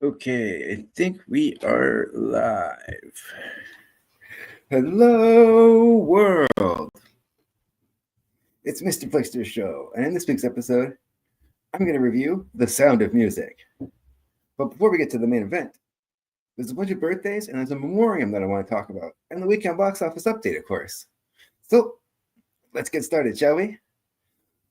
Okay, I think we are live. Hello, world. It's Mr. FLIXTER's show, and in this week's episode, I'm going to review The Sound of Music. But before we get to the main event, there's a bunch of birthdays and there's a memoriam that I want to talk about, and the weekend box office update, of course. So, let's get started, shall we?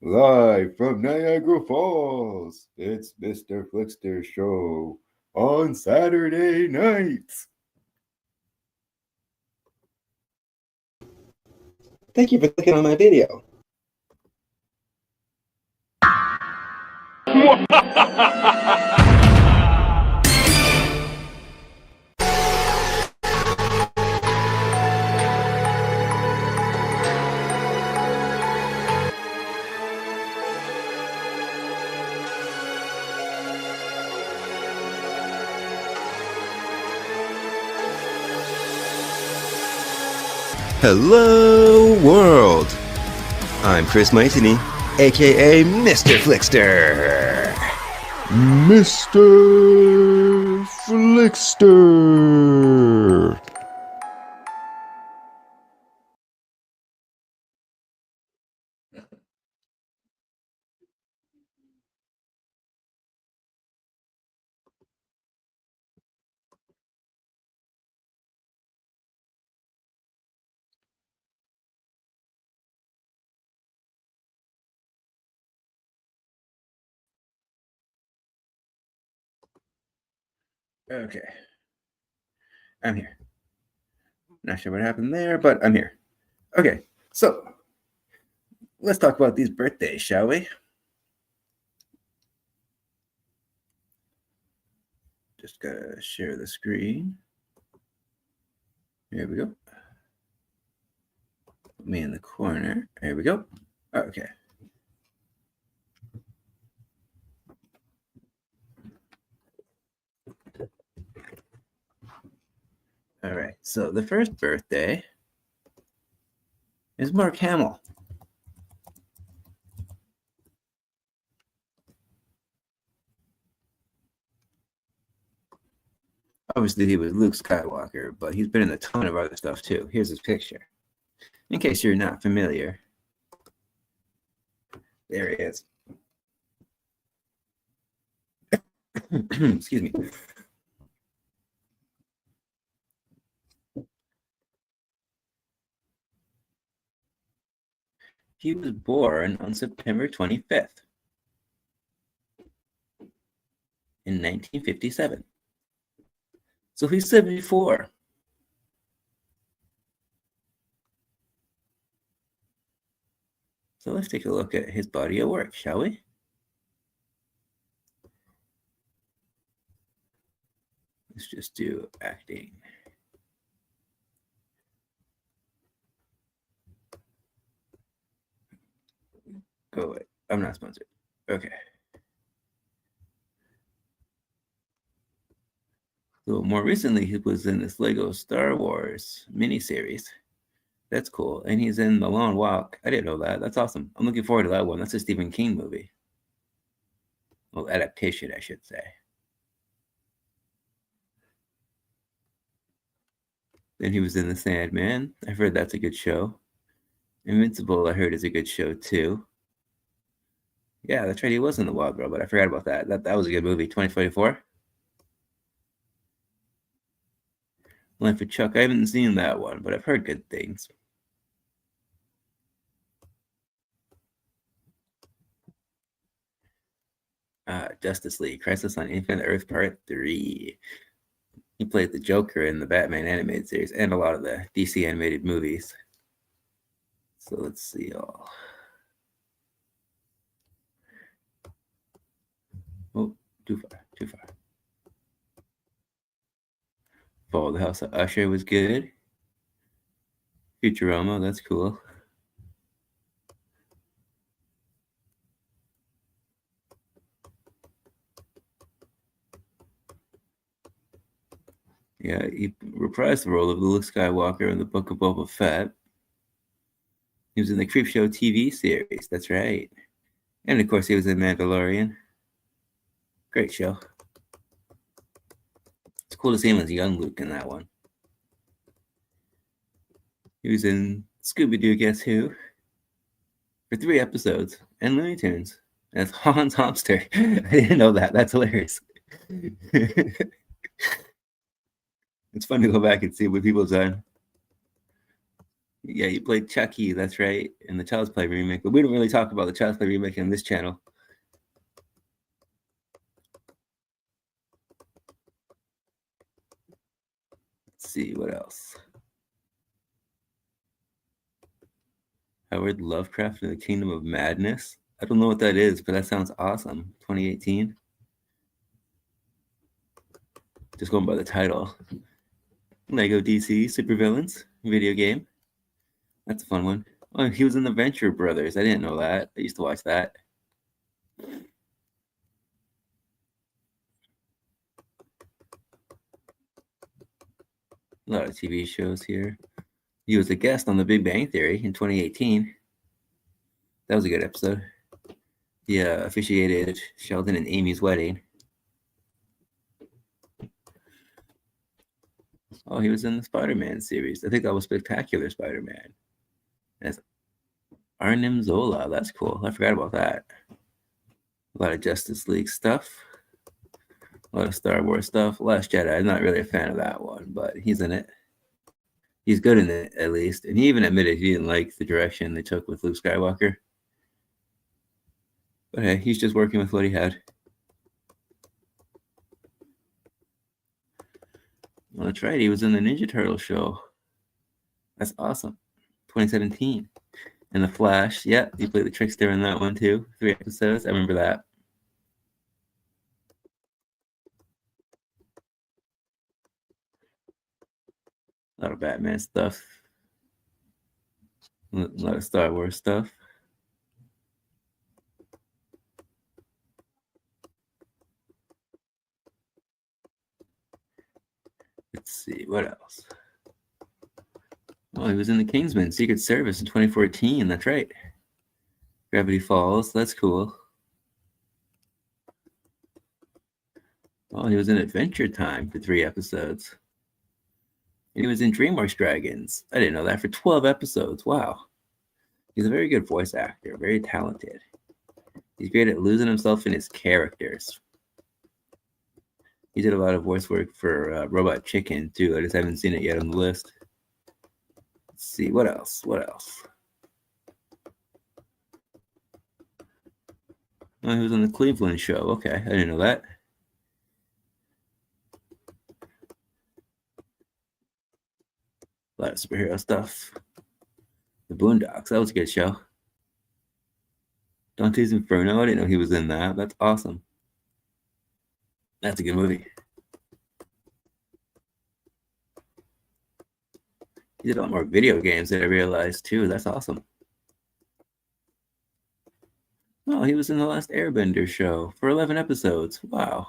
Live from Niagara Falls, it's Mr. FLIXTER's show on Saturday nights. Thank you for clicking on my video. Hello, world. I'm Chris Maitini, aka Mr. FLIXTER. Mr. FLIXTER. Okay. I'm here. Not sure what happened there, but I'm here. Okay, so let's talk about these birthdays, shall we? Just gotta share the screen. Here we go. Put me in the corner. There we go. Okay. All right, so the first birthday is Mark Hamill. Obviously, he was Luke Skywalker, but he's been in a ton of other stuff too. Here's his picture. In case you're not familiar, there he is. Excuse me. He was born on September 25th in 1957. So he's 74. So let's take a look at his body of work, shall we? Let's just do acting. Go away. I'm not sponsored. Okay. So more recently, he was in this Lego Star Wars miniseries. That's cool. And he's in The Long Walk. I didn't know that. That's awesome. I'm looking forward to that one. That's a Stephen King movie. Well, adaptation, I should say. Then he was in The Sandman. I've heard that's a good show. Invincible, I heard, is a good show too. Yeah, that's right. He was in The Wild World, but I forgot about that. That was a good movie. 2024. Life of Chuck. I haven't seen that one, but I've heard good things. Justice League, Crisis on Infinite Earth Part 3. He played the Joker in the Batman animated series and a lot of the DC animated movies. So let's see all. Oh, too far. Fall the House of Usher was good. Futurama, that's cool. Yeah, he reprised the role of Luke Skywalker in the Book of Boba Fett. He was in the Creepshow TV series, that's right. And of course, he was in Mandalorian. Great show. cool to see him as young Luke in that one. He was in Scooby-Doo Guess Who for 3 episodes, and Looney Tunes as Hans Hamster. I didn't know that. That's hilarious. It's fun to go back and see what people have done. Yeah, you played Chucky, that's right, in the Child's Play remake, but we don't really talk about the Child's Play remake on this channel. Let's see, what else? Howard Lovecraft in the Kingdom of Madness. I don't know what that is, but that sounds awesome. 2018. Just going by the title. Lego DC Supervillains video game. That's a fun one. Oh, he was in the Venture Brothers. I didn't know that. I used to watch that. A lot of TV shows here. He was a guest on The Big Bang Theory in 2018. That was a good episode. He officiated Sheldon and Amy's wedding. Oh, he was in the Spider-Man series. I think that was Spectacular Spider-Man. As Arnim Zola. That's cool. I forgot about that. A lot of Justice League stuff. A lot of Star Wars stuff. Last Jedi. I'm not really a fan of that one, but he's in it. He's good in it, at least. And he even admitted he didn't like the direction they took with Luke Skywalker. But hey, he's just working with what he had. Well, that's right. He was in the Ninja Turtle show. That's awesome. 2017. And The Flash. Yeah, he played the trickster in that one too. 3 episodes. I remember that. A lot of Batman stuff. A lot of Star Wars stuff. Let's see, what else? Oh, he was in the Kingsman Secret Service in 2014. That's right. Gravity Falls. That's cool. Oh, he was in Adventure Time for 3 episodes. And he was in DreamWorks Dragons. I didn't know that, for 12 episodes. Wow. He's a very good voice actor, very talented. He's great at losing himself in his characters. He did a lot of voice work for Robot Chicken, too. I just haven't seen it yet on the list. Let's see, what else? What else? Oh, he was on the Cleveland show. Okay, I didn't know that. A lot of superhero stuff. The Boondocks, that was a good show. Dante's Inferno, I didn't know he was in that. That's awesome. That's a good movie. He did a lot more video games than I realized, too. That's awesome. Oh, he was in the last Airbender show for 11 episodes. Wow.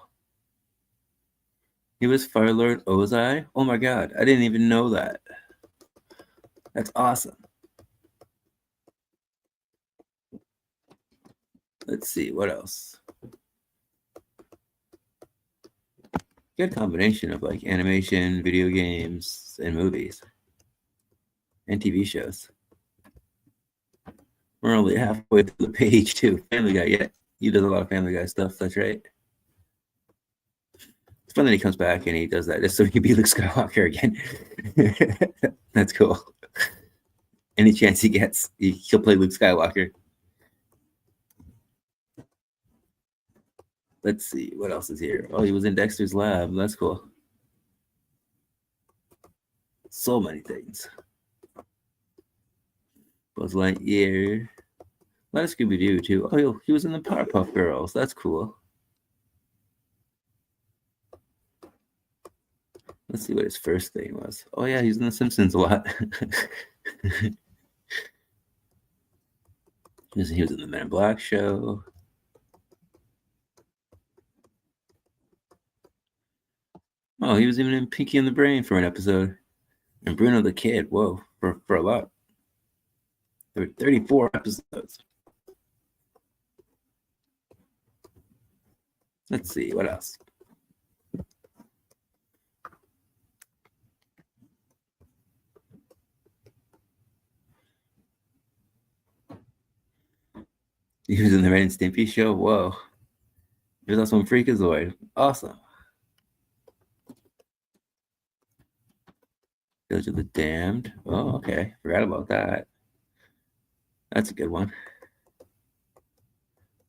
He was Fire Lord Ozai. Oh my god, I didn't even know that. That's awesome. Let's see, what else? Good combination of like animation, video games, and movies. And TV shows. We're only halfway through the page too. Family Guy, yeah. He does a lot of Family Guy stuff, that's right. It's fun that he comes back and he does that just so he can be Luke Skywalker again. That's cool. Any chance he gets, he'll play Luke Skywalker. Let's see, what else is here? Oh, he was in Dexter's Lab. That's cool. So many things. Buzz Lightyear. A lot of Scooby-Doo, too. Oh, he was in the Powerpuff Girls. That's cool. Let's see what his first thing was. Oh, yeah, he's in The Simpsons a lot. He was in the Men in Black show. Oh, he was even in Pinky and the Brain for an episode. And Bruno the Kid. Whoa, for a lot. There were 34 episodes. Let's see, what else? He was in the Ren and Stimpy show. Whoa. He was also in Freakazoid. Awesome. Village of the Damned. Oh, okay. Forgot about that. That's a good one.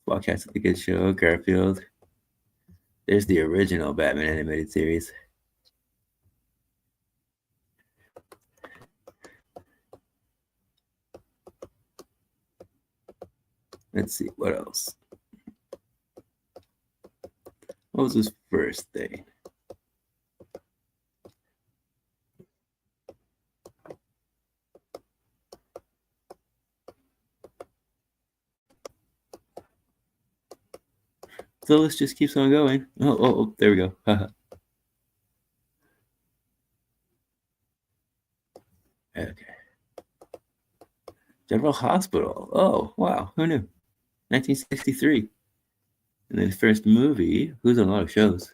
Wildcats is a good show. Garfield. There's the original Batman animated series. Let's see, what else? What was his first thing? So let's just keep on going. Oh, there we go. Okay. General Hospital. Oh, wow. Who knew? 1963. And then the first movie. Who's on a lot of shows?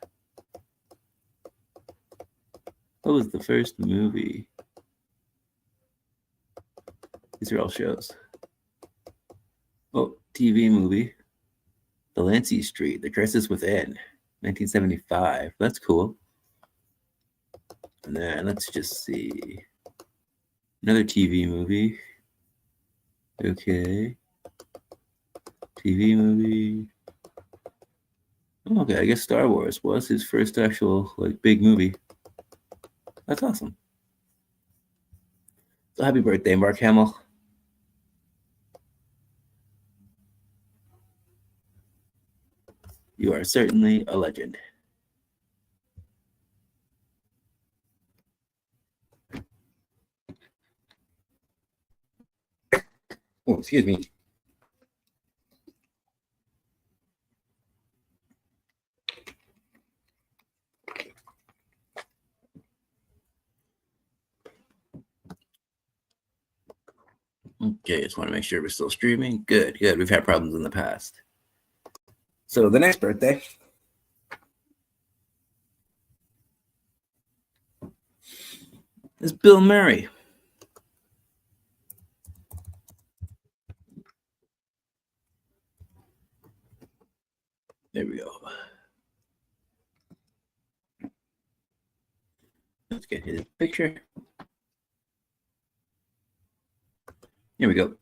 What was the first movie? These are all shows. Oh, TV movie. Delancey Street, The Crisis Within, 1975. That's cool. And then let's just see. Another TV movie. Okay. TV movie. Oh, okay, I guess Star Wars was his first actual big movie. That's awesome. So happy birthday, Mark Hamill. You are certainly a legend. Oh, excuse me. Okay, just want to make sure we're still streaming. Good. We've had problems in the past. So the next birthday is Bill Murray. There we go. Let's get his picture. Here we go.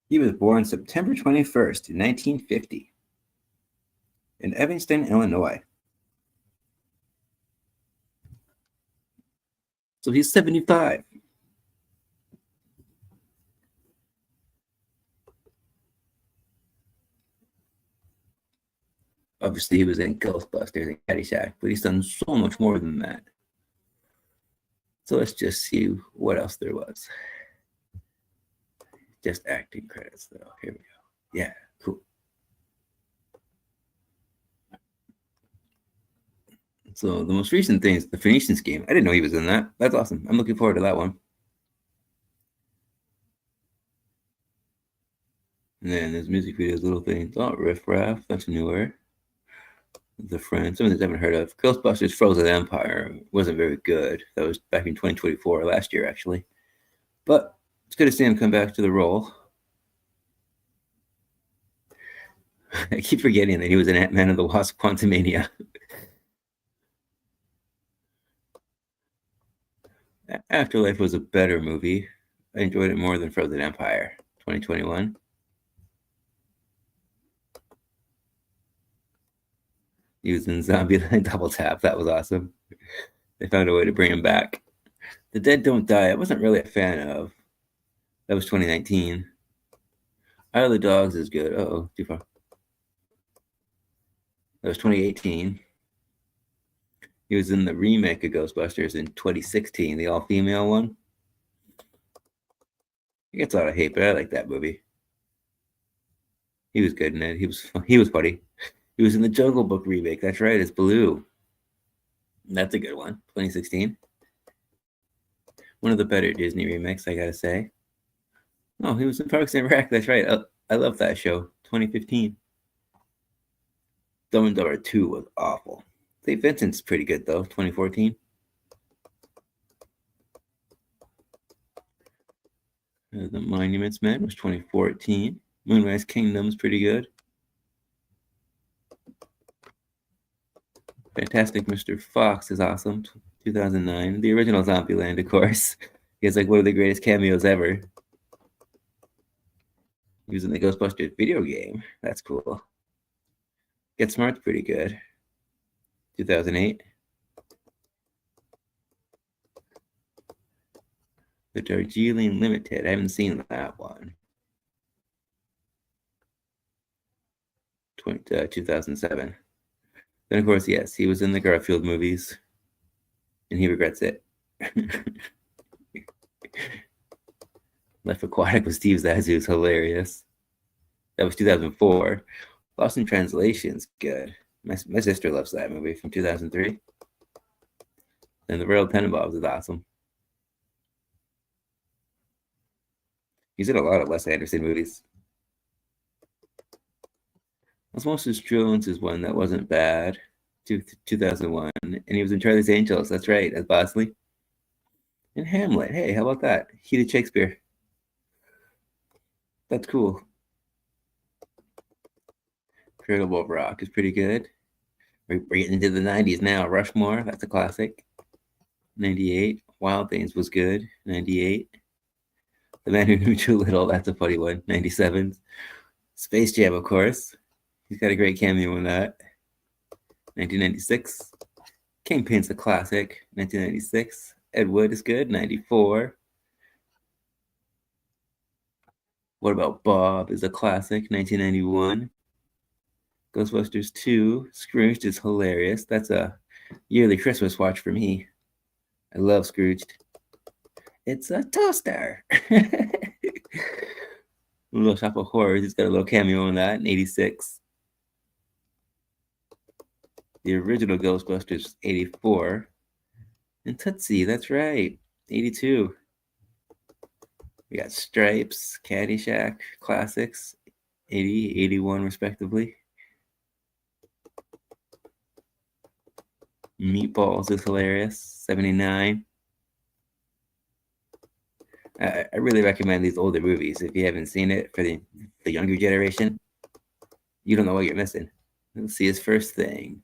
He was born September 21st, 1950, in Evanston, Illinois. So he's 75. Obviously, he was in Ghostbusters and Caddyshack, but he's done so much more than that. So let's just see what else there was. Just acting credits, though. Here we go. Yeah, cool. So the most recent thing is the Phoenician Scheme. I didn't know he was in that. That's awesome. I'm looking forward to that one. And then there's music videos, little things. Oh, Riff Raff, that's newer. The Friends, some of these I haven't heard of. Ghostbusters Frozen Empire wasn't very good. That was back in 2024, last year, actually. But it's good to see him come back to the role. I keep forgetting that he was in Ant-Man and the Wasp: Quantumania. Afterlife was a better movie. I enjoyed it more than Frozen Empire, 2021. He was in Zombieland Double Tap. That was awesome. They found a way to bring him back. The Dead Don't Die, I wasn't really a fan of. That was 2019. Isle of the Dogs is good. Uh-oh, too far. That was 2018. He was in the remake of Ghostbusters in 2016, the all-female one. He gets a lot of hate, but I like that movie. He was good in it. He was funny. He was in the Jungle Book remake. That's right, it's Baloo. That's a good one. 2016. One of the better Disney remakes, I gotta say. Oh, he was in Parks and Rec. That's right. I love that show. 2015. Dumb and Dumber 2 was awful. St. Vincent's pretty good, though. 2014. The Monuments Men was 2014. Moonrise Kingdom's pretty good. Fantastic Mr. Fox is awesome. 2009. The original Zombieland, of course. He has like one of the greatest cameos ever. He was in the Ghostbusters video game. That's cool. Get Smart's pretty good. 2008. The Darjeeling Limited. I haven't seen that one. 2007. Then, of course, yes, he was in the Garfield movies, and he regrets it. Life Aquatic with Steve Zissou is hilarious. That was 2004. Lost in Translation's good. My sister loves that movie from 2003. And The Royal Tenenbaums is awesome. He's in a lot of Wes Anderson movies. Osmosis Jones is one that wasn't bad. 2001. And he was in Charlie's Angels. That's right, as Bosley. And Hamlet. Hey, how about that? He did Shakespeare. That's cool. Incredible Rock is pretty good. We're getting into the 90s now. Rushmore, that's a classic. 98. Wild Things was good. 98. The Man Who Knew Too Little, that's a funny one. 97. Space Jam, of course. He's got a great cameo in that. 1996. Kingpin's a classic. 1996. Ed Wood is good. 94. What About Bob is a classic. 1991. Ghostbusters 2. Scrooged is hilarious. That's a yearly Christmas watch for me. I love Scrooged. It's a toaster. Little Shop of Horrors. He's got a little cameo in that in 86. The original Ghostbusters, 84. And Tootsie, that's right, 82. We got Stripes, Caddyshack, classics, 80, 81 respectively. Meatballs is hilarious, 79. I really recommend these older movies. If you haven't seen it, for the younger generation, you don't know what you're missing. Let's see His First Thing.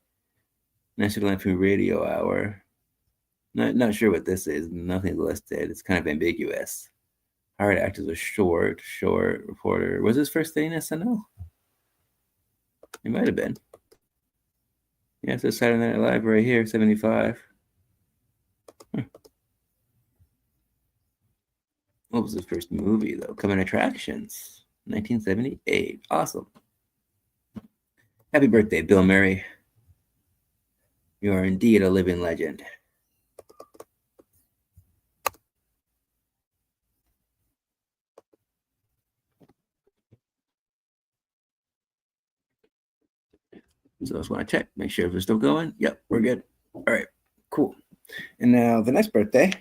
National Lampoon Radio Hour. Not sure what this is. Nothing's listed. It's kind of ambiguous. Hired Actors was short reporter. Was his first thing SNL? It might have been. Yeah, it says Saturday Night Live right here, 75. What was his first movie, though? Coming Attractions, 1978. Awesome. Happy birthday, Bill Murray. You are indeed a living legend. So I just want to check, make sure if we're still going. Yep, we're good. All right, cool. And now the next birthday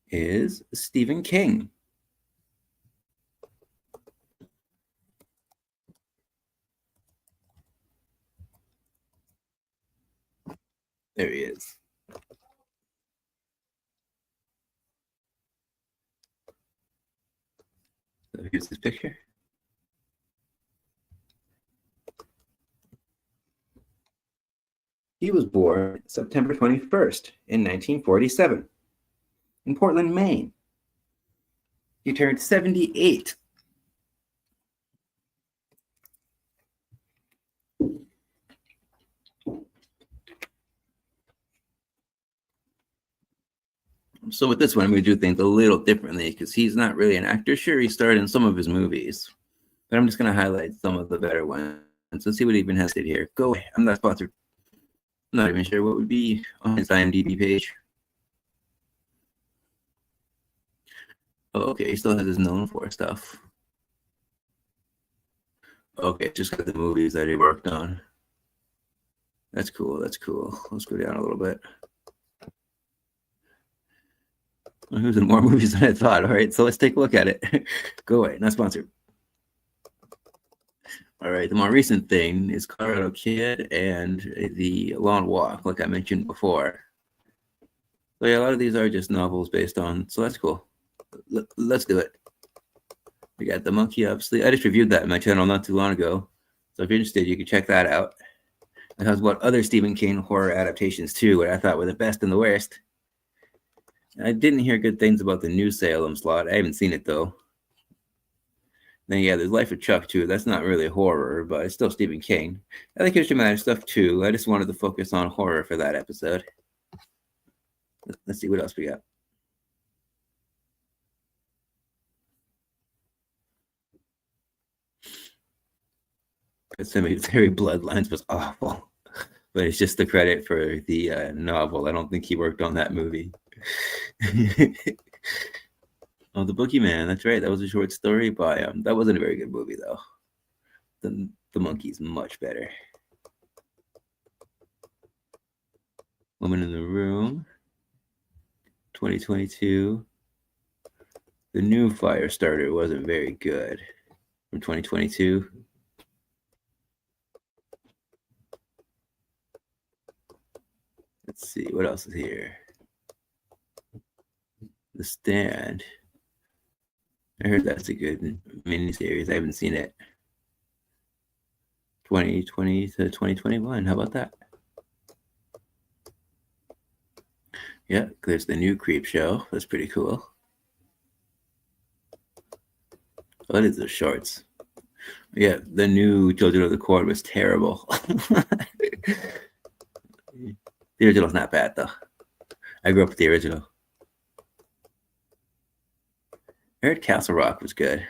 is Stephen King. There he is. So here's his picture. He was born September 21st in 1947 in Portland, Maine. He turned 78. So with this one, I'm going to do things a little differently because he's not really an actor. Sure, he starred in some of his movies, but I'm just going to highlight some of the better ones. Let's see what he even has it here. Go away. I'm not sponsored. I'm not even sure what would be on his IMDb page. Oh, okay. He still has his known for stuff. Okay, just got the movies that he worked on. That's cool. That's cool. Let's go down a little bit. He was in more movies than I thought. All right, so let's take a look at it. Go away. Not sponsored. All right, the more recent thing is Colorado Kid and The Long Walk, like I mentioned before. So yeah, a lot of these are just novels based on, so that's cool. let's do it. We got The Monkey, obviously. I just reviewed that on my channel not too long ago. So if you're interested, you can check that out. I talked about other Stephen King horror adaptations too, what I thought were the best and the worst. I didn't hear good things about the New Salem slot. I haven't seen it though. Then yeah, there's Life of Chuck too. That's not really horror, but it's still Stephen King. I like Christian Matter stuff too. I just wanted to focus on horror for that episode. Let's see what else we got. Cemetery Bloodlines was awful, but it's just the credit for the novel. I don't think he worked on that movie. Oh, The Boogeyman. That's right. That was a short story by him. That wasn't a very good movie though. The Monkey's much better. Woman in the Room. 2022. The new Firestarter wasn't very good. From 2022. Let's see, what else is here? The Stand. I heard that's a good miniseries. I haven't seen it. 2020 to 2021. How about that? Yeah, there's the new Creep Show. That's pretty cool. What is the shorts? Yeah, the new Children of the Corn was terrible. The original's not bad though. I grew up with the original. I heard Castle Rock was good.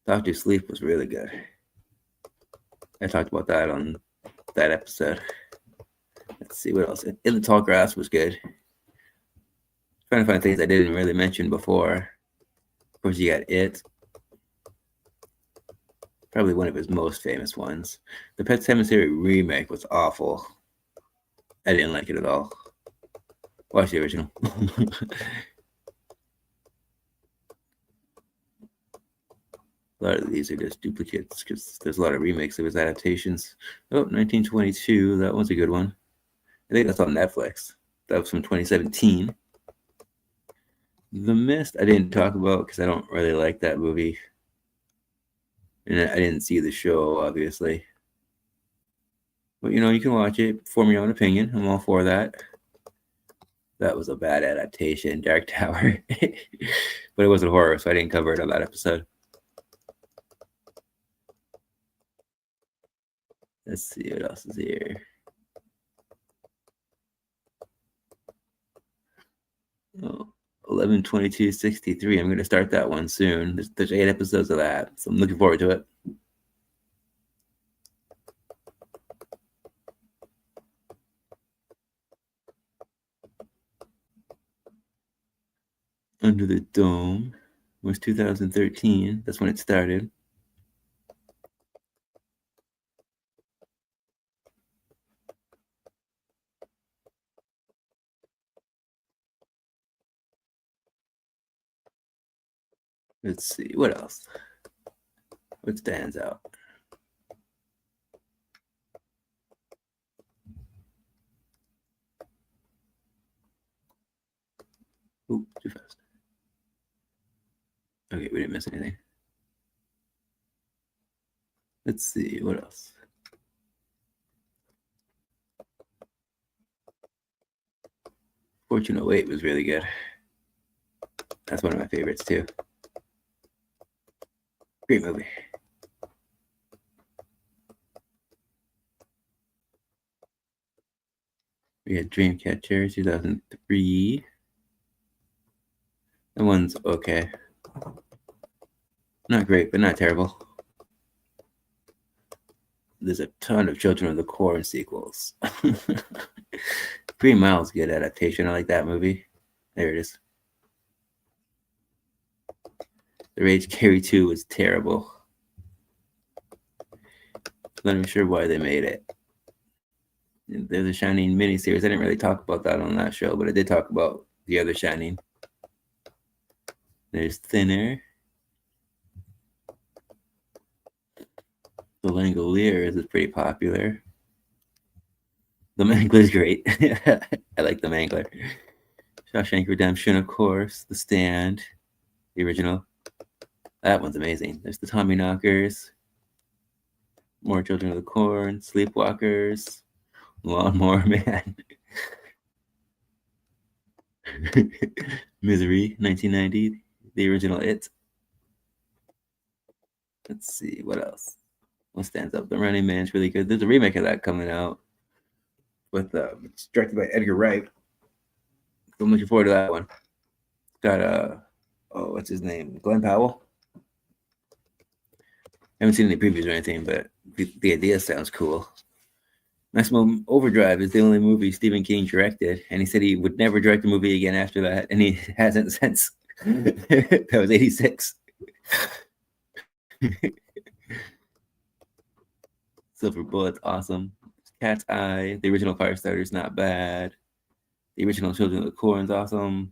Doctor Sleep was really good. I talked about that on that episode. Let's see what else. In the Tall Grass was good. Trying to find things I didn't really mention before. Of course, you got It. Probably one of his most famous ones. The Pet Sematary remake was awful. I didn't like it at all. Watch the original. A lot of these are just duplicates because there's a lot of remakes of his adaptations. Oh, 1922. That one's a good one. I think that's on Netflix. That was from 2017. The Mist, I didn't talk about because I don't really like that movie. And I didn't see the show, obviously. But, you know, you can watch it, form your own opinion. I'm all for that. That was a bad adaptation, Dark Tower. But it wasn't horror, so I didn't cover it on that episode. Let's see what else is here. Oh, 11/22/63. I'm going to start that one soon. There's 8 episodes of that, so I'm looking forward to it. Under the Dome was 2013. That's when it started. Let's see, what else? What stands out? Ooh, too fast. Okay, we didn't miss anything. Let's see, what else? Fortune 08 was really good. That's one of my favorites too. Great movie. We had Dreamcatcher 2003. That one's okay. Not great, but not terrible. There's a ton of Children of the Corn sequels. Green Mile's good adaptation. I like that movie. There it is. The Rage Carry 2 was terrible. Not even sure why they made it. There's a Shining miniseries. I didn't really talk about that on that show, but I did talk about the other Shining. There's Thinner. The Langoliers is pretty popular. The Mangler's great. I like the Mangler. Shawshank Redemption, of course. The Stand, the original. That one's amazing. There's the Tommy Knockers, More Children of the Corn, Sleepwalkers, Lawnmower Man, Misery, 1990, the original It. Let's see, what else? What stands up? The Running Man's really good. There's a remake of that coming out. It's directed by Edgar Wright. I'm looking forward to that one. Got what's his name? Glenn Powell. I haven't seen any previews or anything, but the idea sounds cool. Maximum Overdrive is the only movie Stephen King directed, and he said he would never direct a movie again after that, and he hasn't since. That was 86. Silver Bullet's awesome. Cat's Eye, the original Firestarter's not bad. The original Children of the Corn's awesome.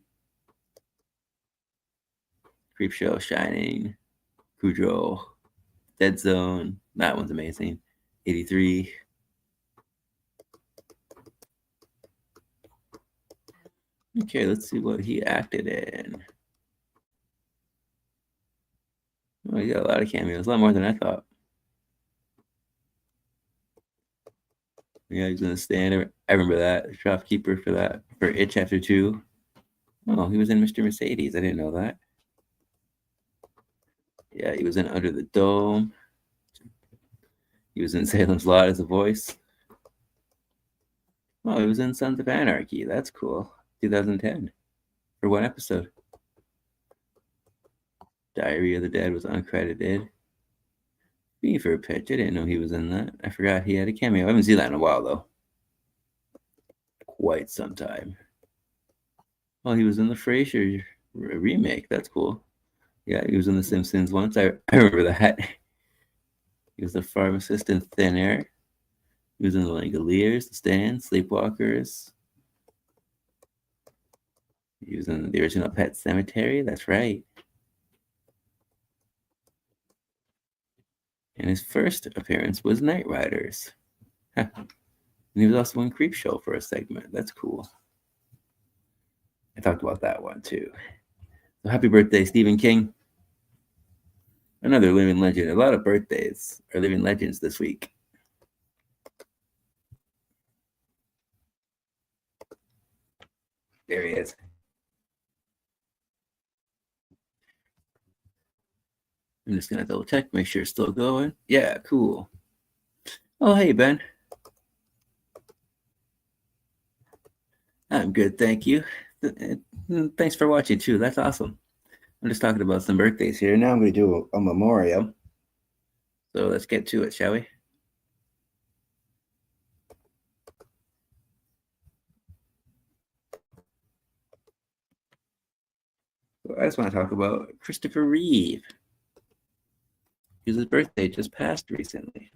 Creepshow, Shining, Cujo, Dead Zone, that one's amazing. 83. Okay, let's see what he acted in. Oh, he got a lot of cameos, a lot more than I thought. Yeah, he's in The Stand. I remember that. Shopkeeper for that. For It Chapter 2. Oh, he was in Mr. Mercedes. I didn't know that. Yeah, he was in Under the Dome. He was in Salem's Lot as a voice. Oh, he was in Sons of Anarchy. That's cool. 2010. For one episode. Diary of the Dead was uncredited. Fever Pitch. I didn't know he was in that. I forgot he had a cameo. I haven't seen that in a while, though. Quite some time. Oh, he was in the Frasier remake. That's cool. Yeah, he was in The Simpsons once. I remember that. He was the pharmacist in Thin Air. He was in The Langoliers, The Stand, Sleepwalkers. He was in the original Pet Cemetery. That's right. And his first appearance was Night Riders. And he was also in Creepshow for a segment. That's cool. I talked about that one too. So happy birthday, Stephen King. Another living legend. A lot of birthdays are living legends this week. There he is. I'm just gonna double check, make sure it's still going. Yeah, cool. Oh, hey, Ben. I'm good, thank you. Thanks for watching too. That's awesome. I'm just talking about some birthdays here. Now I'm going to do a memoriam. So let's get to it, shall we? So I just want to talk about Christopher Reeve. His birthday just passed recently.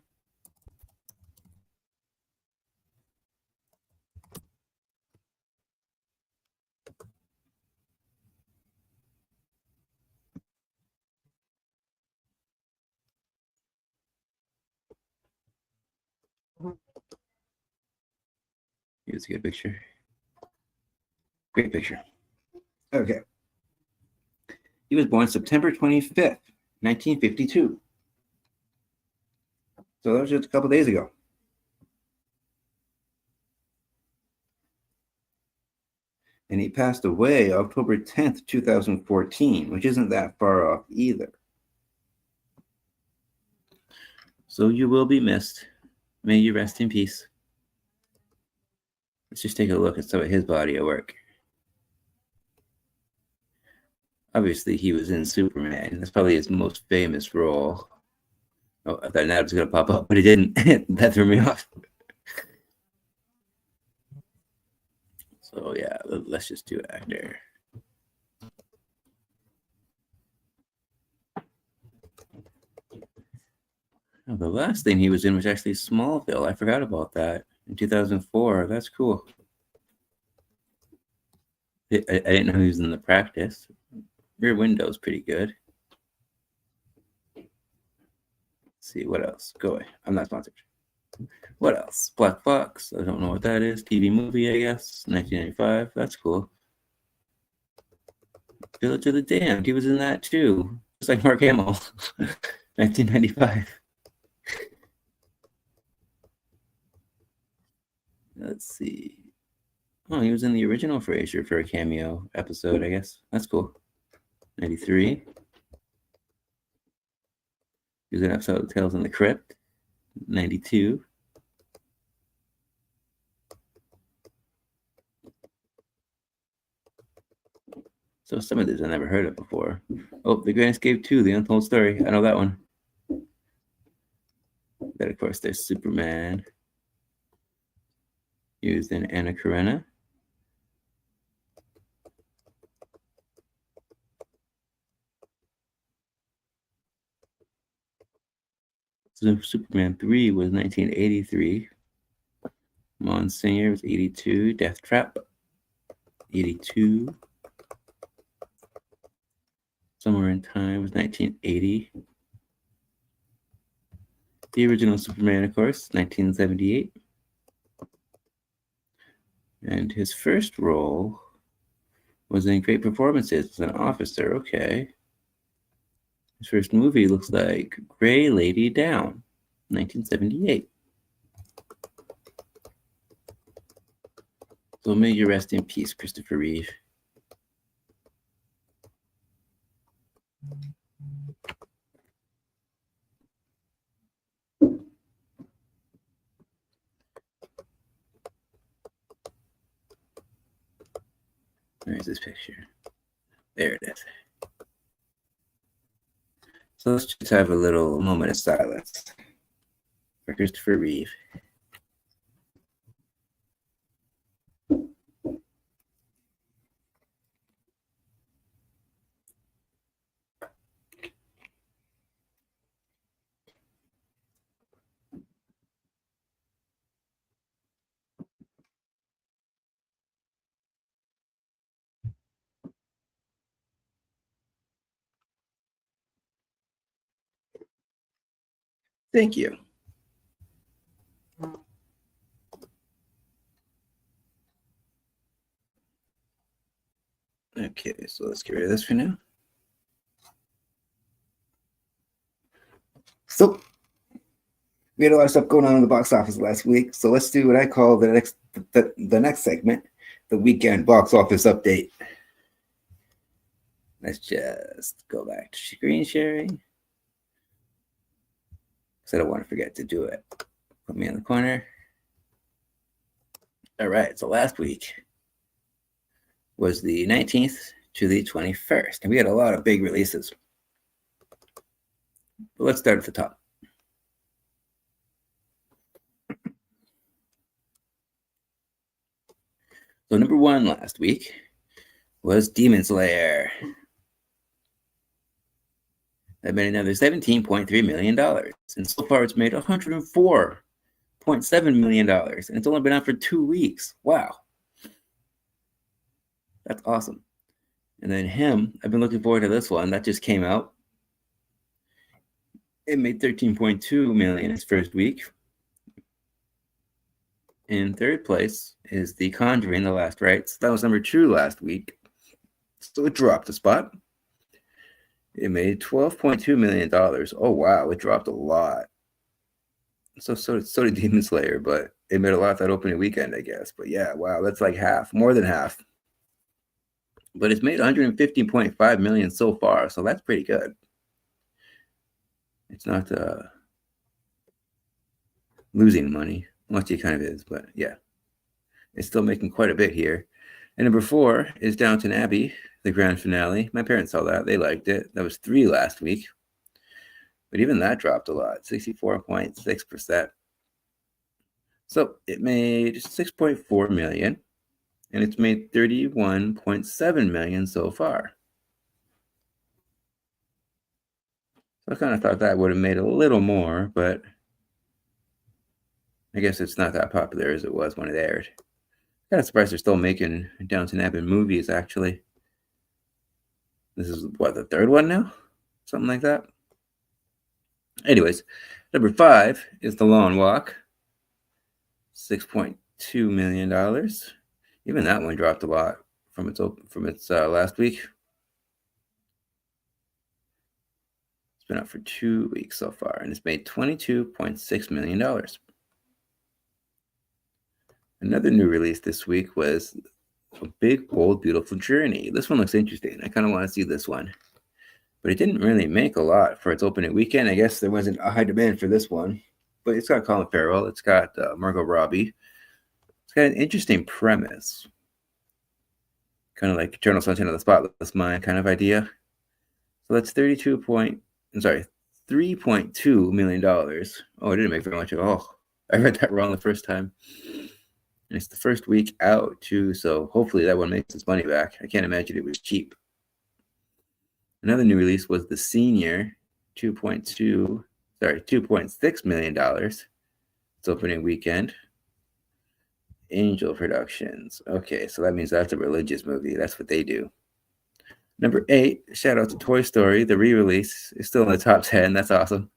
Here's a good picture. Great picture. Okay. He was born September 25th, 1952. So that was just a couple days ago. And he passed away October 10th, 2014, which isn't that far off either. So you will be missed. May you rest in peace. Let's just take a look at some of his body of work. Obviously, he was in Superman. That's probably his most famous role. Oh, I thought that was going to pop up, but it didn't. That threw me off. So yeah, let's just do actor. Oh, the last thing he was in was actually Smallville. I forgot about that in 2004. That's cool. I didn't know he was in The Practice. Rear Window's pretty good. Let's see what else. Go away. I'm not sponsored. What else? Black Box. I don't know what that is. TV movie, I guess. 1995. That's cool. Village of the Damned. He was in that too. Just like Mark Hamill. 1995. Let's see. Oh, he was in the original Frasier for a cameo episode, I guess. That's cool. 93. He was in an episode of Tales in the Crypt. 92. So some of these I never heard of before. Oh, The Grand Escape 2, The Untold Story. I know that one. Then, of course, there's Superman. Used in Anna Karenina. So Superman 3 was 1983. Monsignor was 82. Death Trap, 82. Somewhere in Time was 1980. The original Superman, of course, 1978. And his first role was in Great Performances as an officer. Okay. His first movie looks like Gray Lady Down, 1978. So may you rest in peace, Christopher Reeve. Where's this picture? There it is. So let's just have a little moment of silence for Christopher Reeve. Thank you. Okay, so let's get rid of this for now. So we had a lot of stuff going on in the box office last week. So let's do what I call the next segment, the weekend box office update. Let's just go back to screen sharing, because I don't want to forget to do it. Put me in the corner. All right, so last week was the 19th to the 21st, and we had a lot of big releases. But let's start at the top. So number one last week was Demon Slayer. That made another $17.3 million. And so far it's made $104.7 million. And it's only been out for 2 weeks. Wow. That's awesome. And then Him, I've been looking forward to this one. That just came out. It made $13.2 million its first week. In third place is The Conjuring, The Last Rites. That was number 2 last week. So it dropped a spot. It made $12.2 million. Oh, wow. It dropped a lot. So did Demon Slayer, but it made a lot that opening weekend, I guess. But yeah, wow. That's like half, more than half. But it's made $115.5 million so far. So that's pretty good. It's not losing money. Much it kind of is, but yeah. It's still making quite a bit here. And number 4 is Downton Abbey, the grand finale. My parents saw that. They liked it. That was 3 last week. But even that dropped a lot, 64.6%. So it made $6.4 million, and it's made $31.7 million so far. So I kind of thought that would have made a little more, but I guess it's not that popular as it was when it aired. Kind of surprised they're still making Downton Abbey movies, actually. This is, what, the 3rd one now? Something like that. Anyways, number 5 is The Long Walk. $6.2 million. Even that one dropped a lot from its last week. been out for 2 weeks so far, and it's made $22.6 million. Another new release this week was A Big, Bold, Beautiful Journey. This one looks interesting. I kind of want to see this one. But it didn't really make a lot for its opening weekend. I guess there wasn't a high demand for this one. But it's got Colin Farrell. It's got Margot Robbie. It's got an interesting premise. Kind of like Eternal Sunshine of the Spotless Mind kind of idea. So that's $3.2 million. Oh, it didn't make very much at all. I read that wrong the first time. And it's the first week out, too, so hopefully that one makes its money back. I can't imagine it was cheap. Another new release was The Senior, $2.6 million. It's opening weekend. Angel Productions. Okay, so that means that's a religious movie. That's what they do. Number 8, shout out to Toy Story. The re-release is still in the top 10. That's awesome.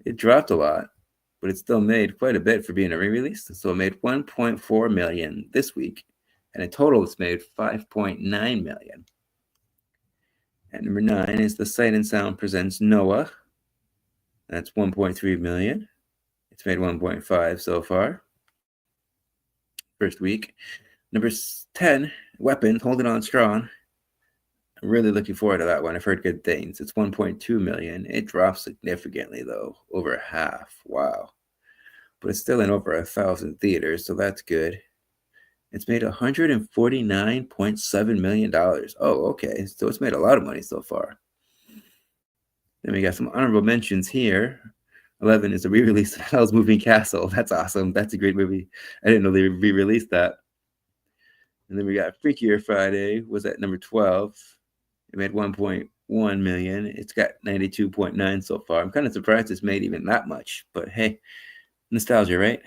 It dropped a lot, but it still made quite a bit for being a re-release. So it made $1.4 million this week, and in total it's made $5.9 million. And number 9 is The Sight and Sound presents Noah. That's $1.3 million. It's made $1.5 so far. First week. Number 10, Weapons, holding on strong. I'm really looking forward to that one. I've heard good things. It's $1.2 million. It dropped significantly, though, over half. Wow. But it's still in over 1,000 theaters, so that's good. It's made $149.7 million. Oh, okay. So it's made a lot of money so far. Then we got some honorable mentions here. 11 is a re-release of Hell's Moving Castle. That's awesome. That's a great movie. I didn't know they re-released that. And then we got Freakier Friday was at number 12. It made $1.1 million. It's got 92.9 so far. I'm kind of surprised it's made even that much. But hey, nostalgia, right?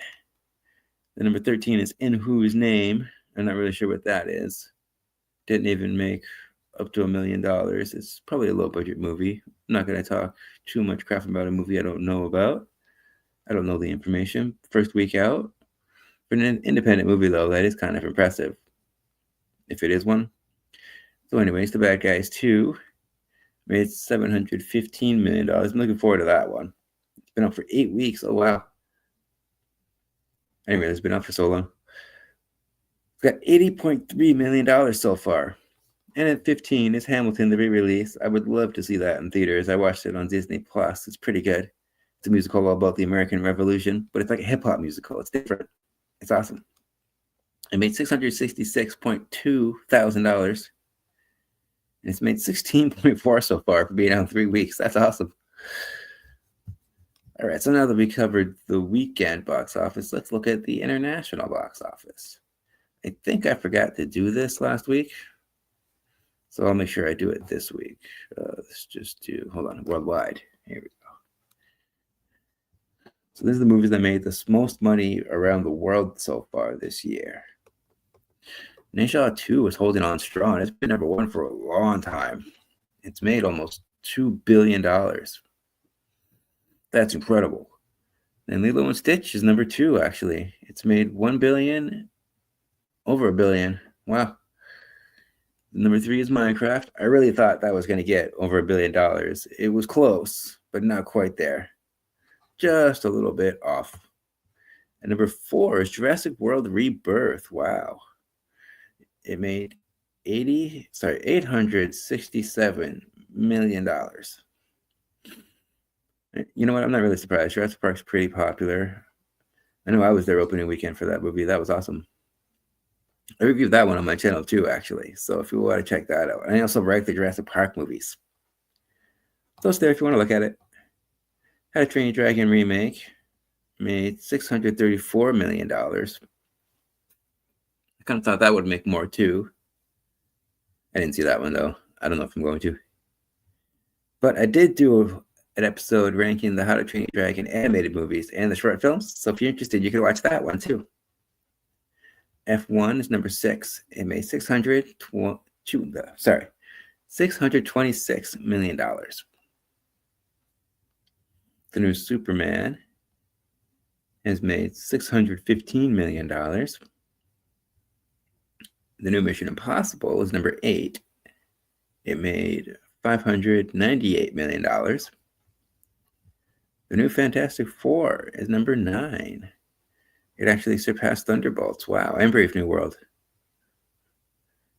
The number 13 is In Whose Name. I'm not really sure what that is. Didn't even make up to $1 million. It's probably a low-budget movie. I'm not going to talk too much crap about a movie I don't know about. I don't know the information. First week out. For an independent movie, though, that is kind of impressive. If it is one. So anyways, The Bad Guys 2 made $715 million. I'm looking forward to that one. It's been out for 8 weeks. Oh, wow. Anyway, it's been out for so long. It's got $80.3 million so far. And at 15 is Hamilton, the re-release. I would love to see that in theaters. I watched it on Disney Plus. It's pretty good. It's a musical all about the American Revolution, but it's like a hip-hop musical. It's different. It's awesome. It made $666.2 thousand. And it's made 16.4 so far for being out 3 weeks. That's awesome. All right, so now that we covered the weekend box office, let's look at the international box office. I think I forgot to do this last week, so I'll make sure I do it this week. Let's just do, hold on, worldwide. Here we go. So this is the movies that made the most money around the world so far this year. Nisha 2 is holding on strong. It's been number 1 for a long time. It's made almost $2 billion. That's incredible. And Lilo and Stitch is number 2, actually. It's made $1 billion, over $1 billion. Wow. Number 3 is Minecraft. I really thought that was going to get over $1 billion. It was close, but not quite there. Just a little bit off. And number 4 is Jurassic World Rebirth. Wow. It made $867 million. You know what? I'm not really surprised. Jurassic Park's pretty popular. I know I was there opening weekend for that movie. That was awesome. I reviewed that one on my channel too, actually. So if you want to check that out. And I also rank the Jurassic Park movies. So it's there if you want to look at it. How to Train Your Dragon remake made $634 million. I kind of thought that would make more too. I didn't see that one though. I don't know if I'm going to. But I did do an episode ranking the How to Train Your Dragon animated movies and the short films. So if you're interested, you can watch that one too. F1 is number 6. It made $626 million. The new Superman has made $615 million. The new Mission Impossible is number 8. It made $598 million. The new Fantastic Four is number 9. It actually surpassed Thunderbolts. Wow. And Brave New World.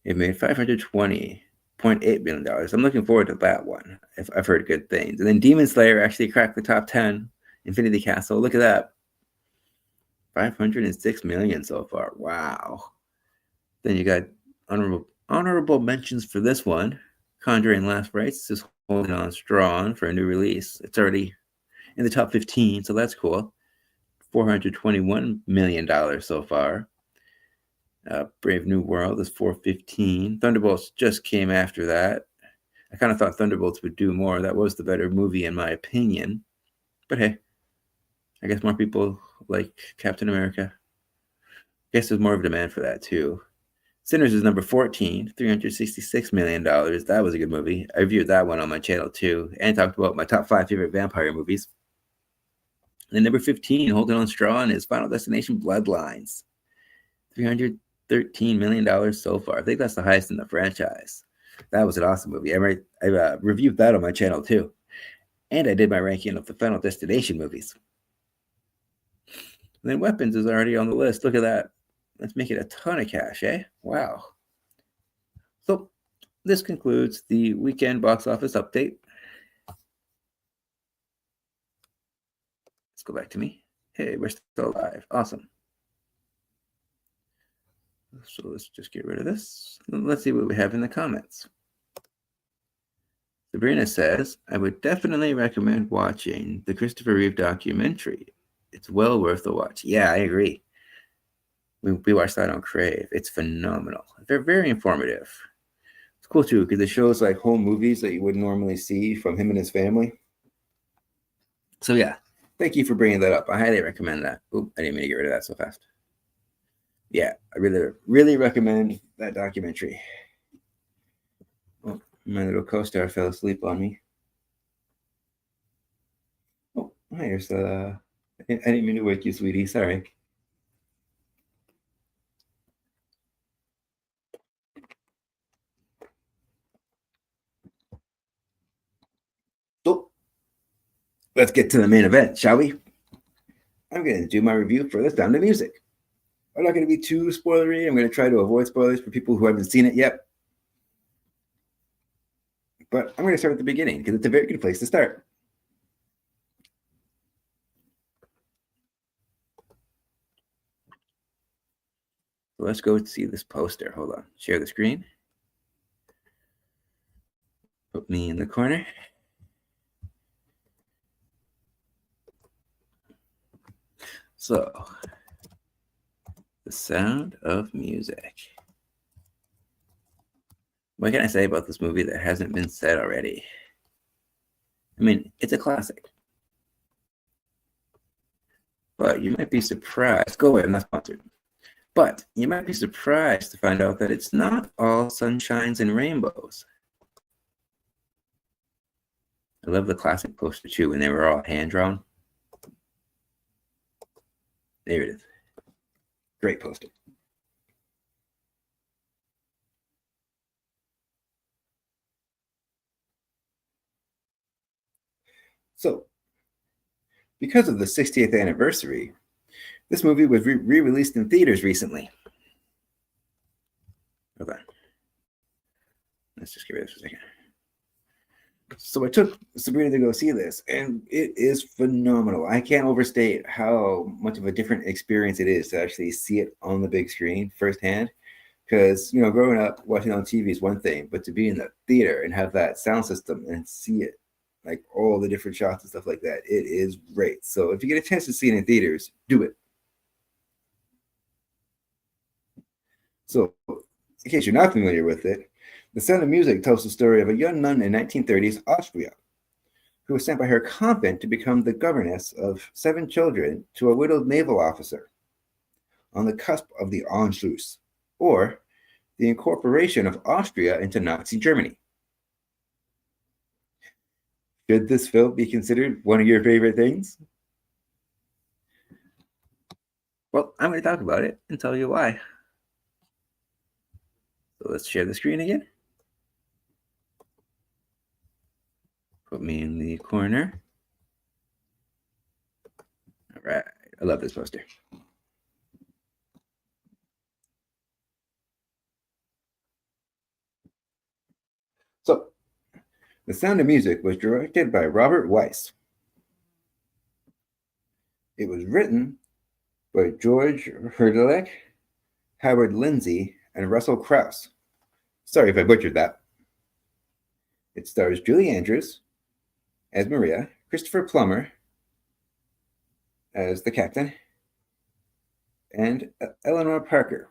It made $520.8 million. I'm looking forward to that one. I've heard good things. And then Demon Slayer actually cracked the top 10. Infinity Castle. Look at that. 506 million so far. Wow. Then you got honorable mentions for this one. Conjuring Last Rites is holding on strong for a new release. It's already in the top 15, so that's cool. $421 million so far. Brave New World is 415. Thunderbolts just came after that. I kind of thought Thunderbolts would do more. That was the better movie in my opinion. But hey, I guess more people like Captain America. I guess there's more of a demand for that too. Sinners is number 14, $366 million. That was a good movie. I reviewed that one on my channel too, and talked about my top 5 favorite vampire movies. And then number 15, holding on strong, is Final Destination Bloodlines. $313 million so far. I think that's the highest in the franchise. That was an awesome movie. I reviewed that on my channel too. And I did my ranking of the Final Destination movies. And then Weapons is already on the list. Look at that. Let's make it a ton of cash, eh? Wow. So this concludes the weekend box office update. Let's go back to me. Hey, we're still alive. Awesome. So let's just get rid of this. Let's see what we have in the comments. Sabrina says, I would definitely recommend watching the Christopher Reeve documentary. It's well worth a watch. Yeah, I agree. We watched that on Crave. It's phenomenal. They're very informative. It's cool too because it shows like home movies that you wouldn't normally see from him and his family. So yeah, thank you for bringing that up. I highly recommend that. Oop, I didn't mean to get rid of that so fast. Yeah, I really recommend that documentary. Oh, my little co-star fell asleep on me. Oh, hi, Ursula. I didn't mean to wake you, sweetie. Sorry. So, let's get to the main event, shall we? I'm going to do my review for The Sound of Music. I'm not going to be too spoilery. I'm going to try to avoid spoilers for people who haven't seen it yet. But I'm going to start at the beginning because it's a very good place to start. So let's go see this poster. Hold on. Share the screen. Put me in the corner. So, The Sound of Music. What can I say about this movie that hasn't been said already? I mean, it's a classic. But you might be surprised. Go away, I'm not sponsored. But you might be surprised to find out that it's not all sunshines and rainbows. I love the classic poster too when they were all hand-drawn. There it is. Great poster. So, because of the 60th anniversary, this movie was re-released in theaters recently. Hold on. Let's just get rid of this for a second. So I took Sabrina to go see this, and it is phenomenal. I can't overstate how much of a different experience it is to actually see it on the big screen firsthand. Because, growing up, watching on TV is one thing, but to be in the theater and have that sound system and see it, like all the different shots and stuff like that, it is great. So if you get a chance to see it in theaters, do it. So in case you're not familiar with it, The Sound of Music tells the story of a young nun in 1930s Austria who was sent by her convent to become the governess of 7 children to a widowed naval officer on the cusp of the Anschluss, or the incorporation of Austria into Nazi Germany. Should this film be considered one of your favorite things? Well, I'm going to talk about it and tell you why. So let's share the screen again. Put me in the corner. I love this poster. So, The Sound of Music was directed by Robert Weiss. It was written by George Hrdlicek, Howard Lindsay, and Russell Krauss. Sorry if I butchered that. It stars Julie Andrews as Maria, Christopher Plummer as the captain, and Eleanor Parker.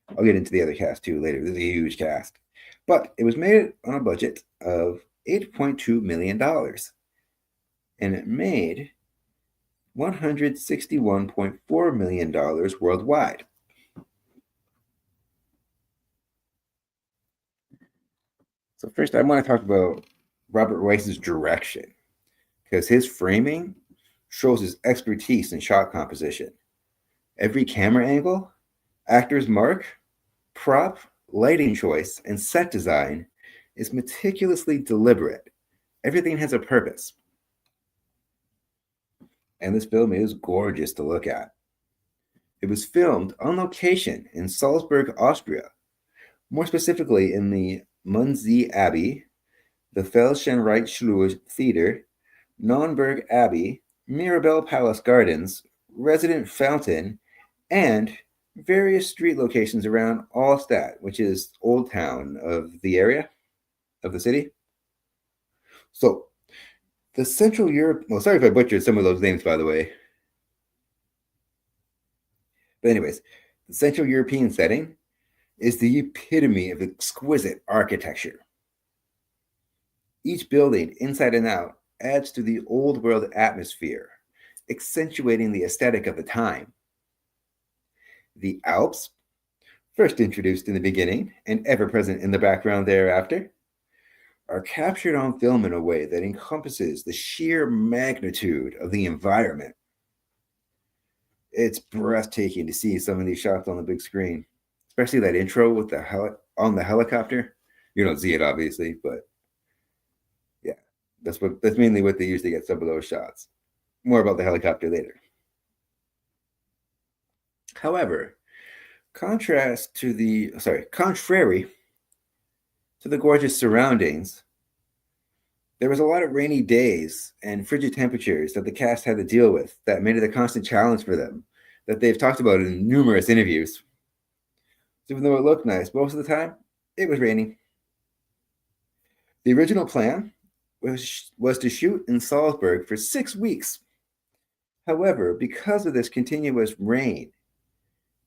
I'll get into the other cast too later. There's a huge cast. But it was made on a budget of $8.2 million. And it made $161.4 million worldwide. So first, I want to talk about Robert Weiss's direction, because his framing shows his expertise in shot composition. Every camera angle, actor's mark, prop, lighting choice, and set design is meticulously deliberate. Everything has a purpose. And this film is gorgeous to look at. It was filmed on location in Salzburg, Austria, more specifically in the Mundsee Abbey, the Felschenreitschule Theater, Nonnberg Abbey, Mirabell Palace Gardens, Resident Fountain, and various street locations around Allstadt, which is Old Town of the area, of the city. So, the Central Europe, well, sorry if I butchered some of those names, by the way. But anyways, the Central European setting is the epitome of exquisite architecture. Each building, inside and out, adds to the old world atmosphere, accentuating the aesthetic of the time. The Alps, first introduced in the beginning and ever present in the background thereafter, are captured on film in a way that encompasses the sheer magnitude of the environment. It's breathtaking to see some of these shots on the big screen, especially that intro with the on the helicopter. You don't see it obviously, but yeah, that's mainly what they use to get some of those shots. More about the helicopter later. However, contrary to the gorgeous surroundings, there was a lot of rainy days and frigid temperatures that the cast had to deal with that made it a constant challenge for them, that they've talked about in numerous interviews. So even though it looked nice, most of the time, it was raining. The original plan was to shoot in Salzburg for 6 weeks. However, because of this continuous rain,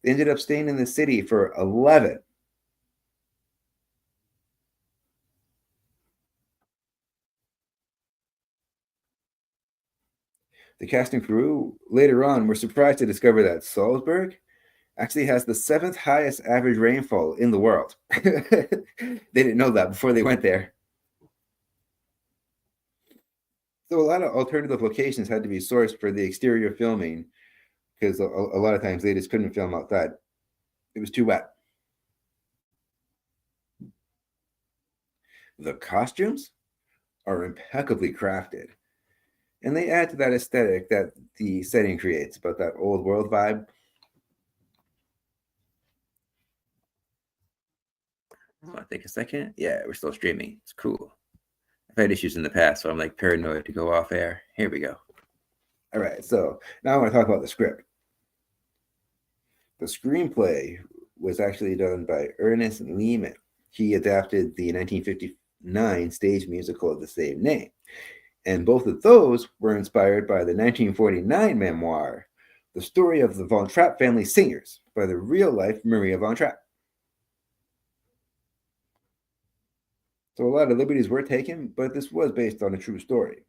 they ended up staying in the city for 11. The cast and crew later on were surprised to discover that Salzburg actually has the 7th highest average rainfall in the world. They didn't know that before they went there. So a lot of alternative locations had to be sourced for the exterior filming, because a lot of times they just couldn't film outside. It was too wet. The costumes are impeccably crafted, and they add to that aesthetic that the setting creates, about that old world vibe. I want to take a second. Yeah, we're still streaming. It's cool. I've had issues in the past, so I'm like paranoid to go off air. Here we go. All right, so now I want to talk about the script. The screenplay was actually done by Ernest Lehman. He adapted the 1959 stage musical of the same name. And both of those were inspired by the 1949 memoir, The Story of the Von Trapp Family Singers, by the real-life Maria von Trapp. So a lot of liberties were taken, but this was based on a true story.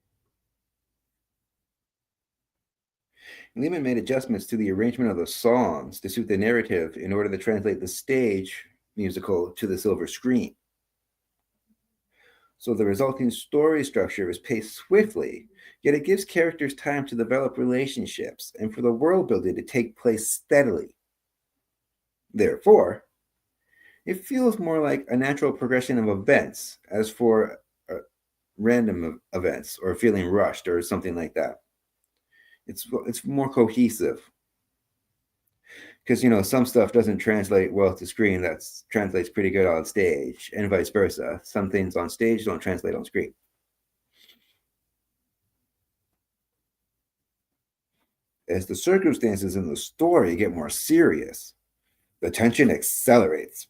Lehman made adjustments to the arrangement of the songs to suit the narrative in order to translate the stage musical to the silver screen. So the resulting story structure is paced swiftly, yet it gives characters time to develop relationships and for the world building to take place steadily. Therefore, it feels more like a natural progression of events as for random events or feeling rushed or something like that. It's more cohesive. Because some stuff doesn't translate well to screen that translates pretty good on stage, and vice versa. Some things on stage don't translate on screen. As the circumstances in the story get more serious, the tension accelerates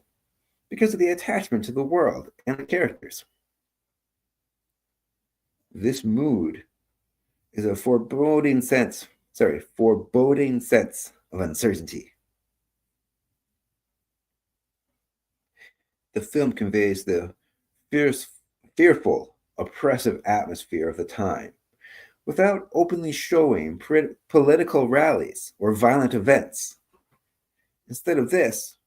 because of the attachment to the world and the characters. This mood is a foreboding sense of uncertainty. The film conveys the fearful, oppressive atmosphere of the time without openly showing political rallies or violent events. Instead of this,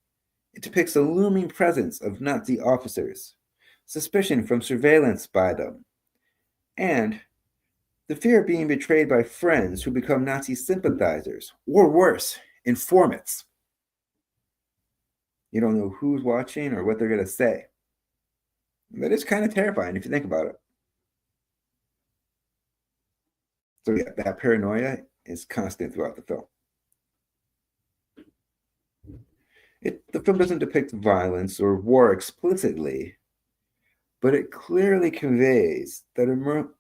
it depicts a looming presence of Nazi officers, suspicion from surveillance by them, and the fear of being betrayed by friends who become Nazi sympathizers, or worse, informants. You don't know who's watching or what they're going to say. That is kind of terrifying if you think about it. So yeah, that paranoia is constant throughout the film. The film doesn't depict violence or war explicitly, but it clearly conveys that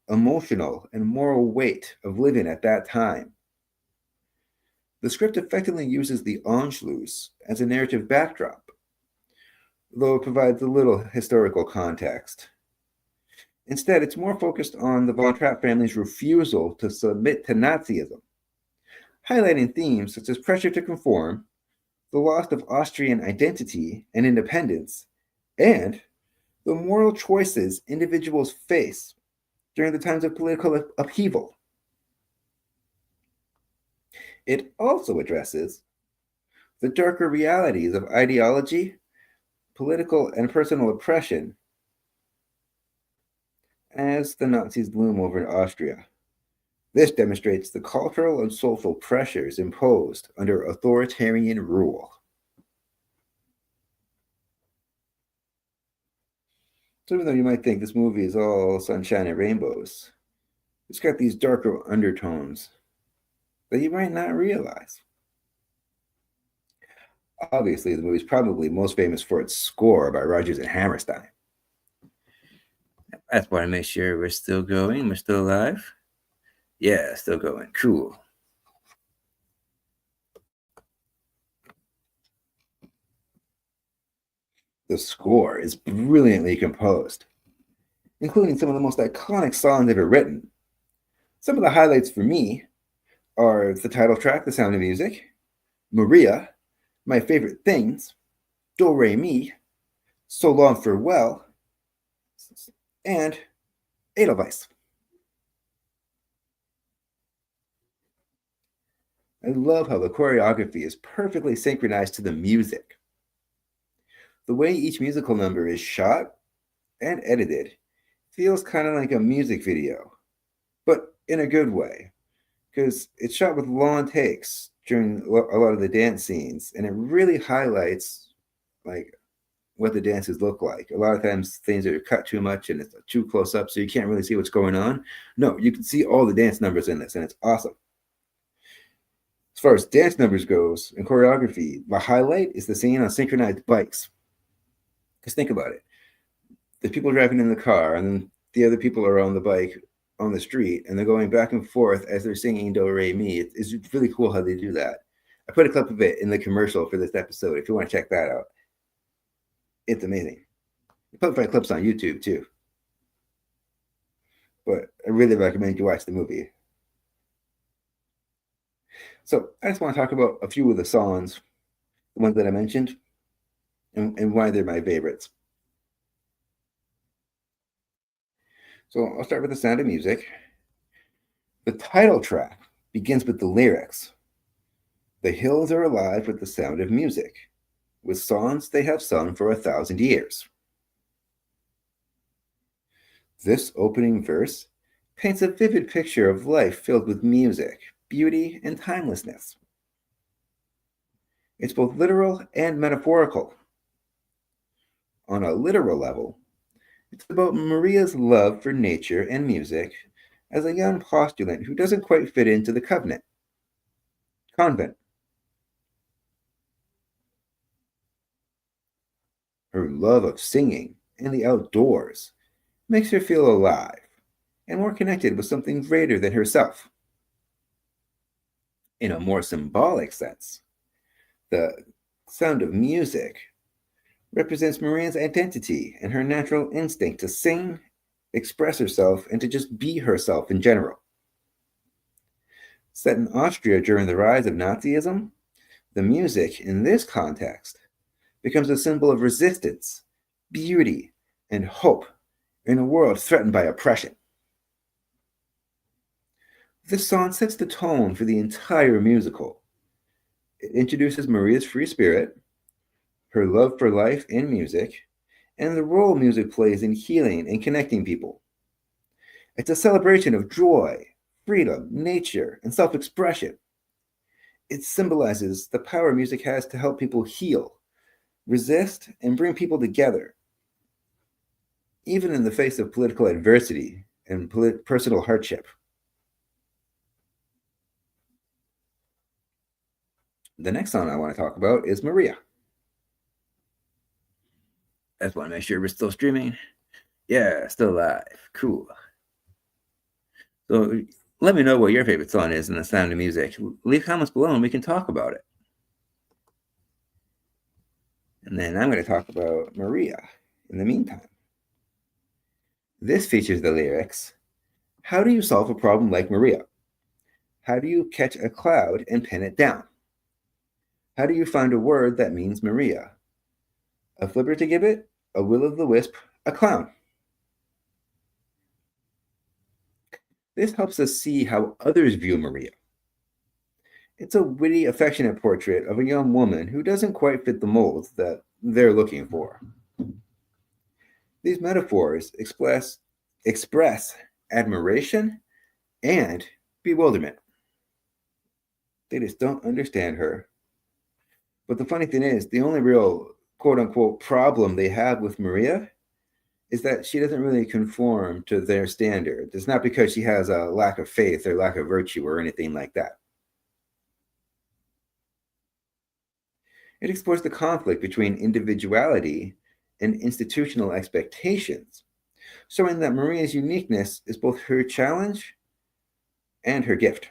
emotional and moral weight of living at that time. The script effectively uses the Anschluss as a narrative backdrop, though it provides a little historical context. Instead, it's more focused on the Von Trapp family's refusal to submit to Nazism, highlighting themes such as pressure to conform, the loss of Austrian identity and independence, and the moral choices individuals face during the times of political upheaval. It also addresses the darker realities of ideology, political and personal oppression as the Nazis loom over Austria. This demonstrates the cultural and social pressures imposed under authoritarian rule. So even though you might think this movie is all sunshine and rainbows, it's got these darker undertones that you might not realize. Obviously, the movie is probably most famous for its score by Rodgers and Hammerstein. I just want to make sure we're still going. We're still alive. Yeah, still going. Cool. The score is brilliantly composed, including some of the most iconic songs ever written. Some of the highlights for me are the title track, The Sound of Music, Maria, My Favorite Things, Do Re Mi, So Long Farewell, and Edelweiss. I love how the choreography is perfectly synchronized to the music. The way each musical number is shot and edited feels kind of like a music video, but in a good way, because it's shot with long takes during a lot of the dance scenes, and it really highlights like what the dances look like. A lot of times things are cut too much and it's too close up, so you can't really see what's going on. No, you can see all the dance numbers in this, and it's awesome. As far as dance numbers goes and choreography, the highlight is the scene on synchronized bikes. Because think about it. The people driving in the car, and then the other people are on the bike on the street, and they're going back and forth as they're singing Do Re Mi. It's really cool how they do that. I put a clip of it in the commercial for this episode if you want to check that out. It's amazing. I put find clips on YouTube too. But I really recommend you watch the movie. So I just want to talk about a few of the songs, the ones that I mentioned, and why they're my favorites. So I'll start with The Sound of Music. The title track begins with the lyrics. The hills are alive with the sound of music, with songs they have sung for 1,000 years. This opening verse paints a vivid picture of life filled with music, beauty, and timelessness. It's both literal and metaphorical. On a literal level, it's about Maria's love for nature and music as a young postulant who doesn't quite fit into the convent. Her love of singing and the outdoors makes her feel alive and more connected with something greater than herself. In a more symbolic sense, the sound of music represents Maria's identity and her natural instinct to sing, express herself, and to just be herself in general. Set in Austria during the rise of Nazism, the music in this context becomes a symbol of resistance, beauty, and hope in a world threatened by oppression. This song sets the tone for the entire musical. It introduces Maria's free spirit, her love for life and music, and the role music plays in healing and connecting people. It's a celebration of joy, freedom, nature, and self-expression. It symbolizes the power music has to help people heal, resist, and bring people together, even in the face of political adversity and personal hardship. The next song I want to talk about is Maria. I just want to make sure we're still streaming. Yeah, still live. Cool. So let me know what your favorite song is in The Sound of Music. Leave comments below and we can talk about it. And then I'm going to talk about Maria in the meantime. This features the lyrics, "How do you solve a problem like Maria? How do you catch a cloud and pin it down? How do you find a word that means Maria? A flibbertigibbet, a will-o'-the-wisp, a clown." This helps us see how others view Maria. It's a witty, affectionate portrait of a young woman who doesn't quite fit the mold that they're looking for. These metaphors express admiration and bewilderment. They just don't understand her. But the funny thing is, the only real quote-unquote problem they have with Maria is that she doesn't really conform to their standard. It's not because she has a lack of faith or lack of virtue or anything like that. It explores the conflict between individuality and institutional expectations, showing that Maria's uniqueness is both her challenge and her gift.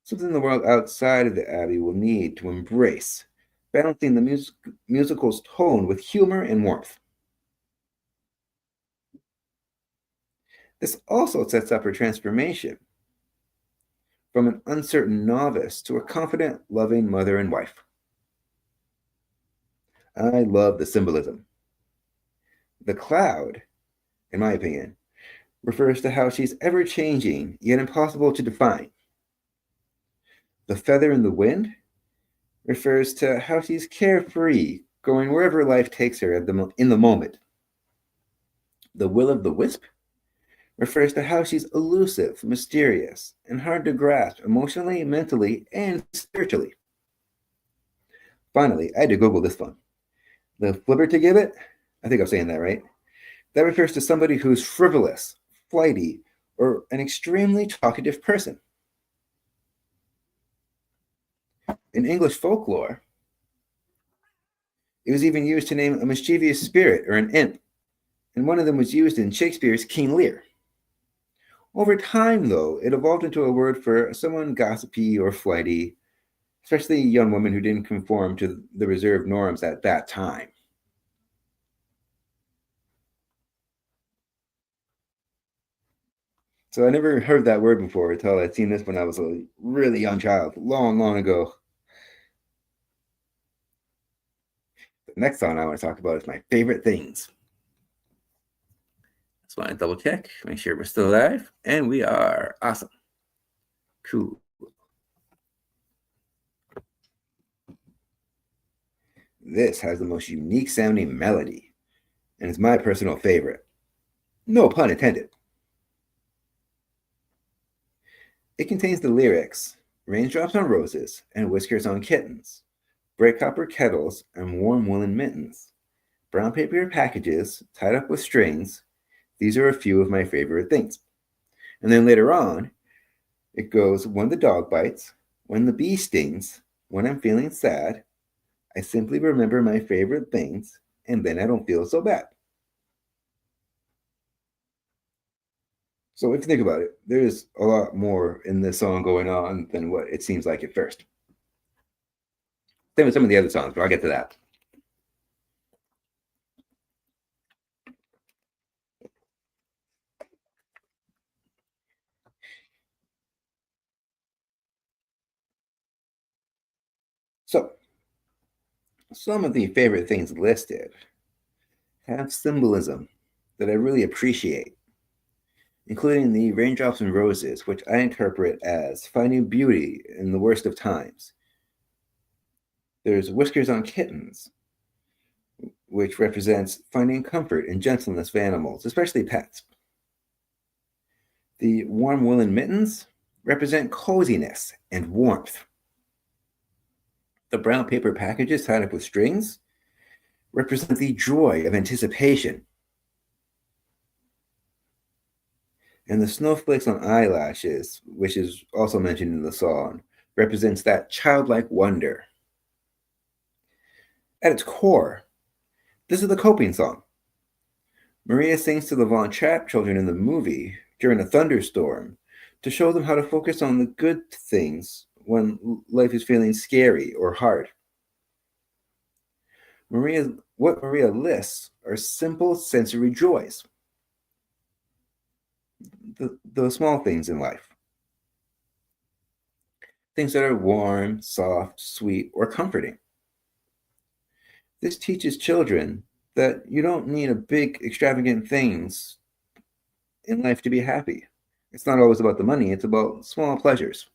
Something the world outside of the Abbey will need to embrace, balancing the musical's tone with humor and warmth. This also sets up her transformation from an uncertain novice to a confident, loving mother and wife. I love the symbolism. The cloud, in my opinion, refers to how she's ever-changing, yet impossible to define. The feather in the wind refers to how she's carefree, going wherever life takes her in the moment. The will-o'-the-wisp refers to how she's elusive, mysterious, and hard to grasp emotionally, mentally, and spiritually. Finally, I had to Google this one. The flibbertigibbet, I think I'm saying that right, that refers to somebody who's frivolous, flighty, or an extremely talkative person. In English folklore, it was even used to name a mischievous spirit or an imp, and one of them was used in Shakespeare's King Lear. Over time, though, it evolved into a word for someone gossipy or flighty, especially a young woman who didn't conform to the reserved norms at that time. So I never heard that word before until I'd seen this when I was a really young child, long, long ago. The next song I want to talk about is my favorite things. Just want to double check, make sure we're still alive, and we are. Awesome. Cool. This has the most unique sounding melody, and it's my personal favorite. No pun intended. It contains the lyrics, "Raindrops on roses and whiskers on kittens, bright copper kettles and warm woolen mittens, brown paper packages tied up with strings, These are a few of my favorite things. And then later on, it goes, when the dog bites, when the bee stings, when I'm feeling sad, I simply remember my favorite things, and then I don't feel so bad. So if you think about it, there's a lot more in this song going on than what it seems like at first. Same with some of the other songs, but I'll get to that. So, some of the favorite things listed have symbolism that I really appreciate, including the raindrops and roses, which I interpret as finding beauty in the worst of times. There's whiskers on kittens, which represents finding comfort and gentleness of animals, especially pets. The warm woolen mittens represent coziness and warmth. The brown paper packages tied up with strings represent the joy of anticipation. And the snowflakes on eyelashes, which is also mentioned in the song, represents that childlike wonder. At its core, this is the coping song. Maria sings to the Von Trapp children in the movie during a thunderstorm to show them how to focus on the good things when life is feeling scary or hard. What Maria lists are simple sensory joys, the small things in life. Things that are warm, soft, sweet, or comforting. This teaches children that you don't need a big, extravagant things in life to be happy. It's not always about the money, it's about small pleasures.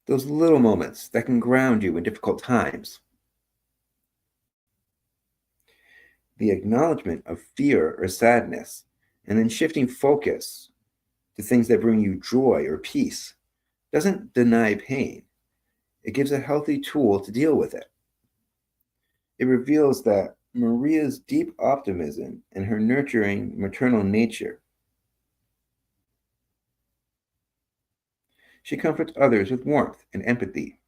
Those little moments that can ground you in difficult times. The acknowledgement of fear or sadness, and then shifting focus to things that bring you joy or peace, doesn't deny pain. It gives a healthy tool to deal with it. It reveals that Maria's deep optimism and her nurturing maternal nature. She comforts others with warmth and empathy,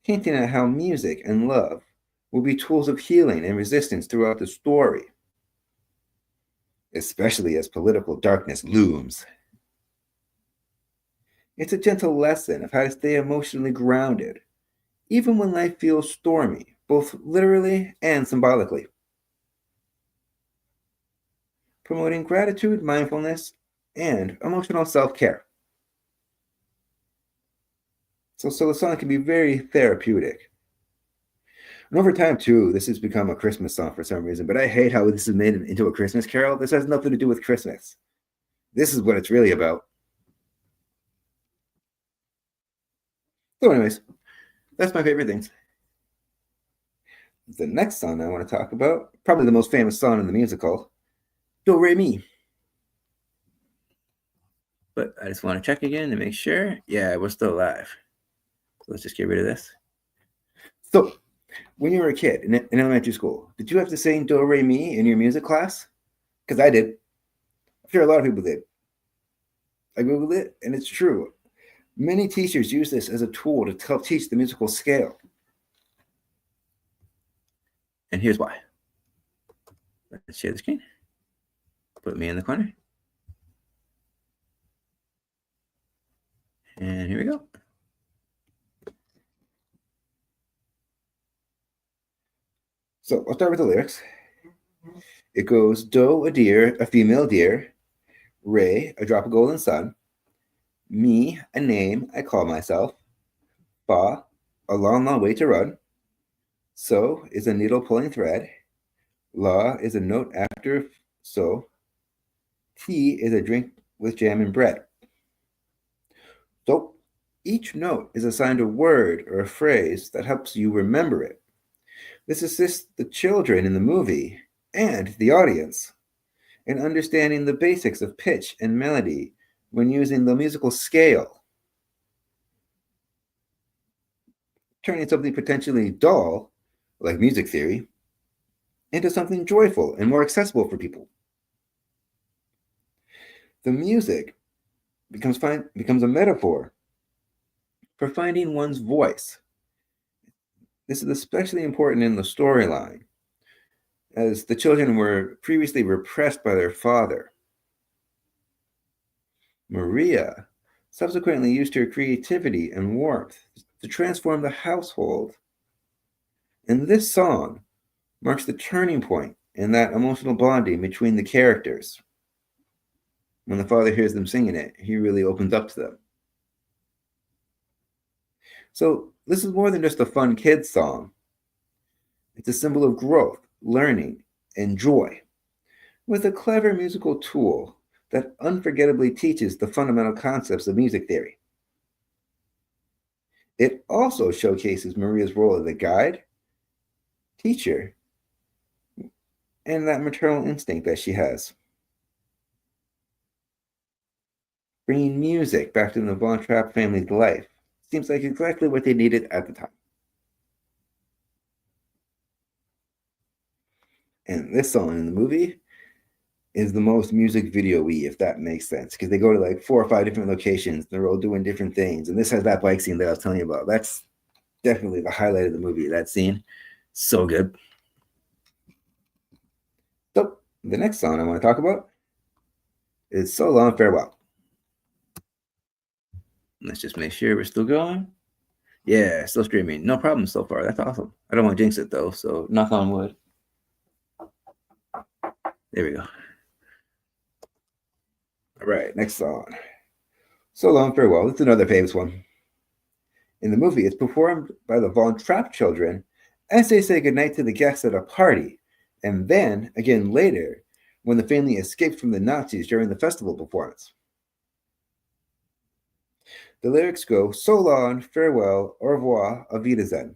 hinting at how music and love will be tools of healing and resistance throughout the story, especially as political darkness looms. It's a gentle lesson of how to stay emotionally grounded, even when life feels stormy, both literally and symbolically. Promoting gratitude, mindfulness, and emotional self-care. So the song can be very therapeutic. And over time, too, this has become a Christmas song for some reason, but I hate how this is made into a Christmas carol. This has nothing to do with Christmas. This is what it's really about. So anyways, that's my favorite things. The next song I want to talk about, probably the most famous song in the musical, Do Re Mi. But I just want to check again to make sure. Yeah, we're still alive. So let's just get rid of this. So, when you were a kid in elementary school, did you have to sing Do Re Mi in your music class? Because I did. I'm sure a lot of people did. I Googled it, and it's true. Many teachers use this as a tool to help teach the musical scale. And here's why. Let's share the screen. Put me in the corner. And here we go. So I'll start with the lyrics. It goes, Do, a deer, a female deer. Re, a drop of golden sun. Me, a name I call myself. Fa, a long, long way to run. So is a needle pulling thread. La is a note after so. Tea is a drink with jam and bread. So each note is assigned a word or a phrase that helps you remember it. This assists the children in the movie and the audience in understanding the basics of pitch and melody when using the musical scale. Turning something potentially dull, like music theory, into something joyful and more accessible for people. The music becomes a metaphor for finding one's voice. This is especially important in the storyline, as the children were previously repressed by their father. Maria subsequently used her creativity and warmth to transform the household. And this song marks the turning point in that emotional bonding between the characters. When the father hears them singing it, he really opens up to them. So this is more than just a fun kids song. It's a symbol of growth, learning, and joy, with a clever musical tool that unforgettably teaches the fundamental concepts of music theory. It also showcases Maria's role as a guide, teacher, and that maternal instinct that she has. Bringing music back to the Von Trapp family's life seems like exactly what they needed at the time. And this song in the movie is the most music video-y, if that makes sense, because they go to like 4 or 5 different locations. They're all doing different things. And this has that bike scene that I was telling you about. That's definitely the highlight of the movie, that scene. So good. So the next song I want to talk about is So Long Farewell. Let's just make sure we're still going. Yeah, still streaming. No problem so far. That's awesome. I don't want to jinx it though, so knock on wood. There we go. All right, next song. So Long Farewell. It's another famous one. In the movie, it's performed by the Von Trapp children as they say goodnight to the guests at a party, and then again later when the family escaped from the Nazis during the festival performance. The lyrics go so long, farewell, au revoir, auf Wiedersehen,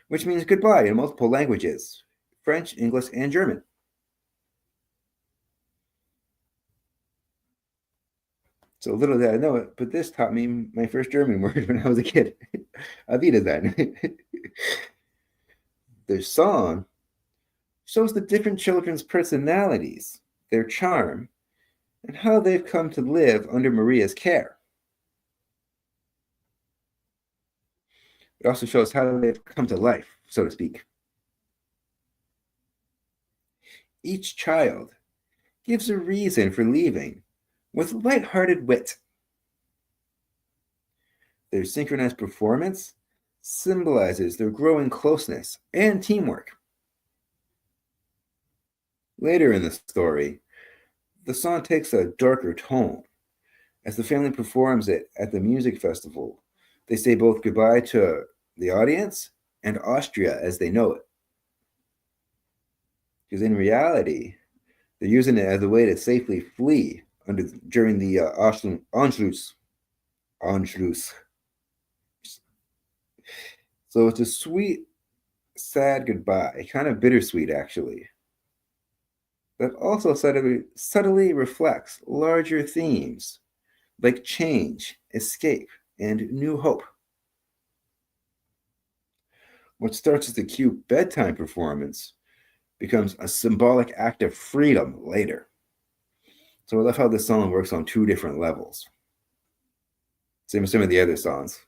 which means goodbye in multiple languages, French, English, and German. So little did I know it, but this taught me my first German word when I was a kid. Auf Wiedersehen. Their song shows the different children's personalities, their charm, and how they've come to live under Maria's care. It also shows how they've come to life, so to speak. Each child gives a reason for leaving with light-hearted wit. Their synchronized performance symbolizes their growing closeness and teamwork. Later in the story, the song takes a darker tone. As the family performs it at the music festival, they say both goodbye to the audience and Austria as they know it. Because in reality, they're using it as a way to safely flee during the Anschluss. So it's a sweet, sad goodbye, kind of bittersweet actually, that also subtly reflects larger themes like change, escape, and new hope. What starts as a cute bedtime performance becomes a symbolic act of freedom later. So I love how this song works on 2 different levels. Same as some of the other songs.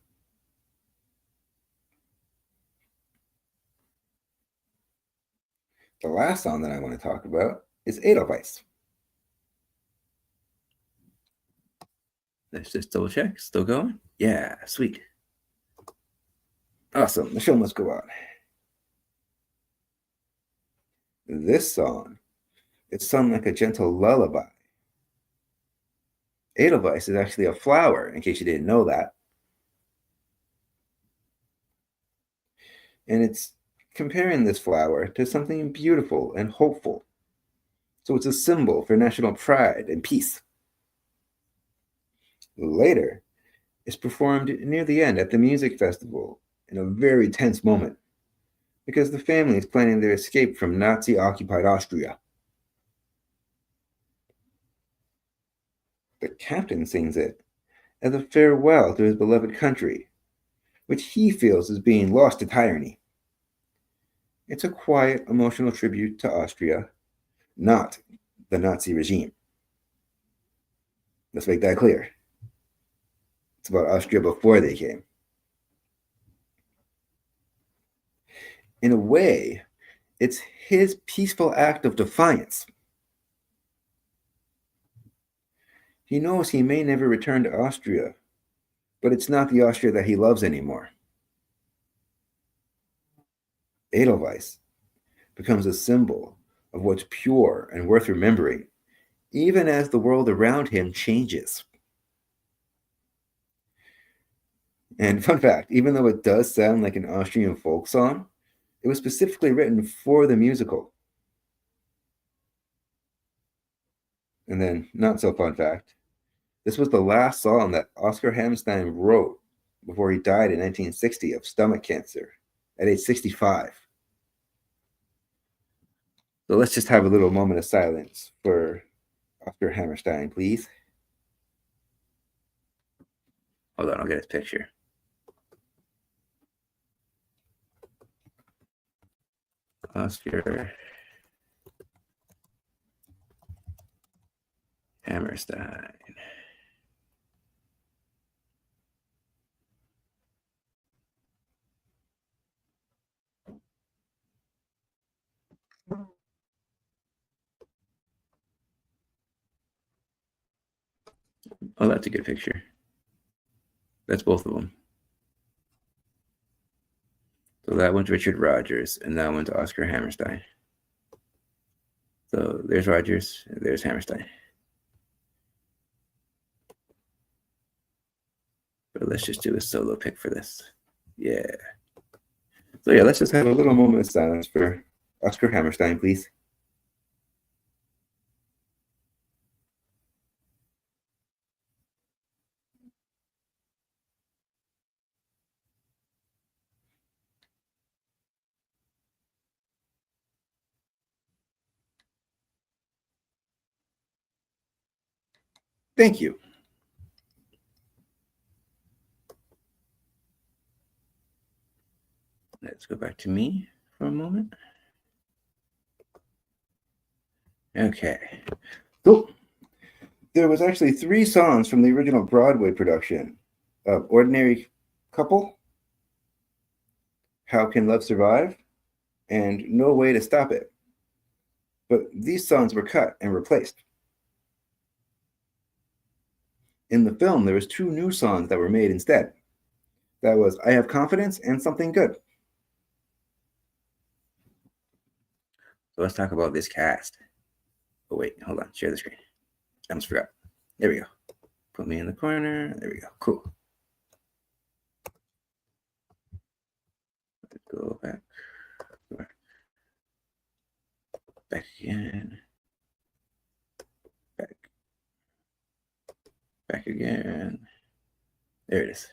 The last song that I want to talk about is Edelweiss. Let's just double check. Still going? Yeah, sweet. Awesome. The show must go on. This song, it's sung like a gentle lullaby. Edelweiss is actually a flower, in case you didn't know that. And it's comparing this flower to something beautiful and hopeful. So it's a symbol for national pride and peace. Later, it's performed near the end at the music festival in a very tense moment because the family is planning their escape from Nazi-occupied Austria. The captain sings it as a farewell to his beloved country, which he feels is being lost to tyranny. It's a quiet, emotional tribute to Austria, not the Nazi regime. Let's make that clear. It's about Austria before they came. In a way, it's his peaceful act of defiance. He knows he may never return to Austria, but it's not the Austria that he loves anymore. Edelweiss becomes a symbol of what's pure and worth remembering, even as the world around him changes. And fun fact, even though it does sound like an Austrian folk song, it was specifically written for the musical. And then, not so fun fact, this was the last song that Oscar Hammerstein wrote before he died in 1960 of stomach cancer at age 65. So let's just have a little moment of silence for Oscar Hammerstein, please. Hold on, I'll get his picture. Oscar Hammerstein. Oh, that's a good picture. That's both of them. So that one's Richard Rodgers, and that one's Oscar Hammerstein. So there's Rodgers, there's Hammerstein. But let's just do a solo pick for this. Yeah. So yeah, let's just have a little moment of silence for Oscar Hammerstein, please. Thank you. Let's go back to me for a moment. Okay. So there was actually 3 songs from the original Broadway production of Ordinary Couple, How Can Love Survive, and No Way to Stop It. But these songs were cut and replaced. In the film, there was 2 new songs that were made instead. That was I Have Confidence and Something Good. So let's talk about this cast. Oh, wait, hold on. Share the screen. I almost forgot. There we go. Put me in the corner. There we go. Cool. Let's go back. Back again. Back again. There it is.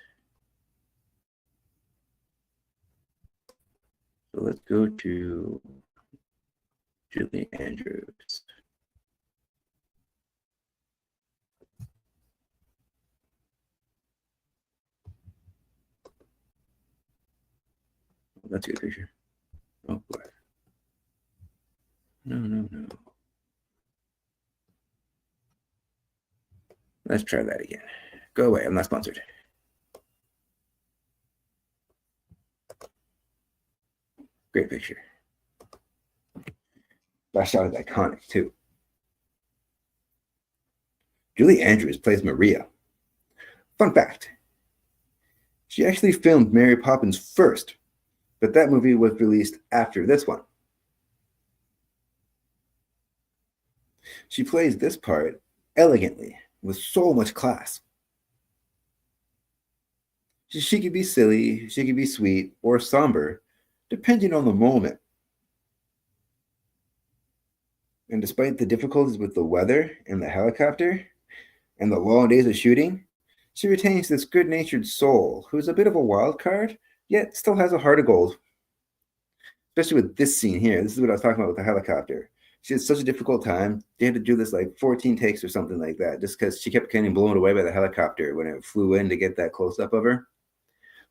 So let's go to Julie Andrews. That's a good picture. Oh boy. No. Let's try that again. Go away. I'm not sponsored. Great picture. That shot is iconic too. Julie Andrews plays Maria. Fun fact. She actually filmed Mary Poppins first, but that movie was released after this one. She plays this part elegantly, with so much class. She could be silly, she could be sweet, or somber, depending on the moment. And despite the difficulties with the weather and the helicopter, and the long days of shooting, she retains this good-natured soul who's a bit of a wild card, yet still has a heart of gold. Especially with this scene here. This is what I was talking about with the helicopter. She had such a difficult time. They had to do this like 14 takes or something like that, just because she kept getting blown away by the helicopter when it flew in to get that close-up of her.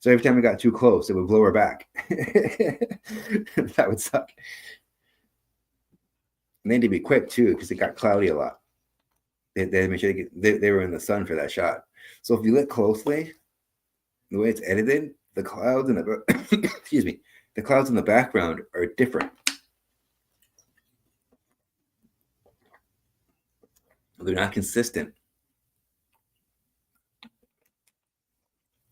So every time we got too close, it would blow her back. That would suck. And they had to be quick too, because it got cloudy a lot. They made sure they were in the sun for that shot. So if you look closely, the way it's edited, the clouds in the excuse me, the clouds in the background are different. They're not consistent.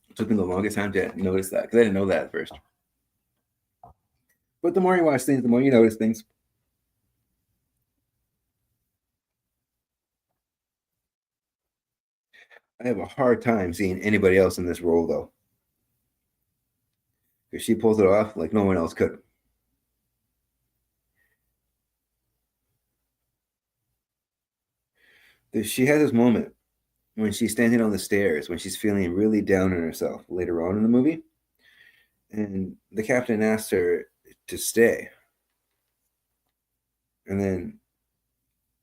It took me the longest time to notice that, because I didn't know that at first. But the more you watch things, the more you notice things. I have a hard time seeing anybody else in this role, though, because she pulls it off like no one else could. She has this moment when she's standing on the stairs, when she's feeling really down on herself later on in the movie, and the captain asks her to stay. And then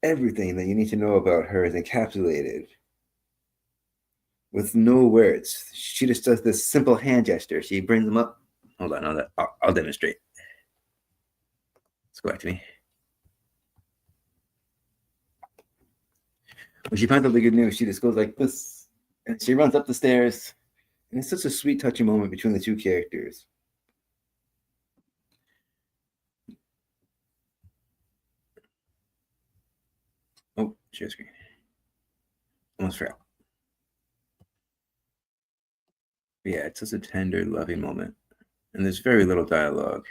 everything that you need to know about her is encapsulated with no words. She just does this simple hand gesture. She brings them up. Hold on, I'll demonstrate. Let's go back to me. When she finds out the good news, she just goes like this, and she runs up the stairs. And it's such a sweet, touching moment between the two characters. Oh, share screen. Almost forgot. But yeah, it's such a tender, loving moment. And there's very little dialogue.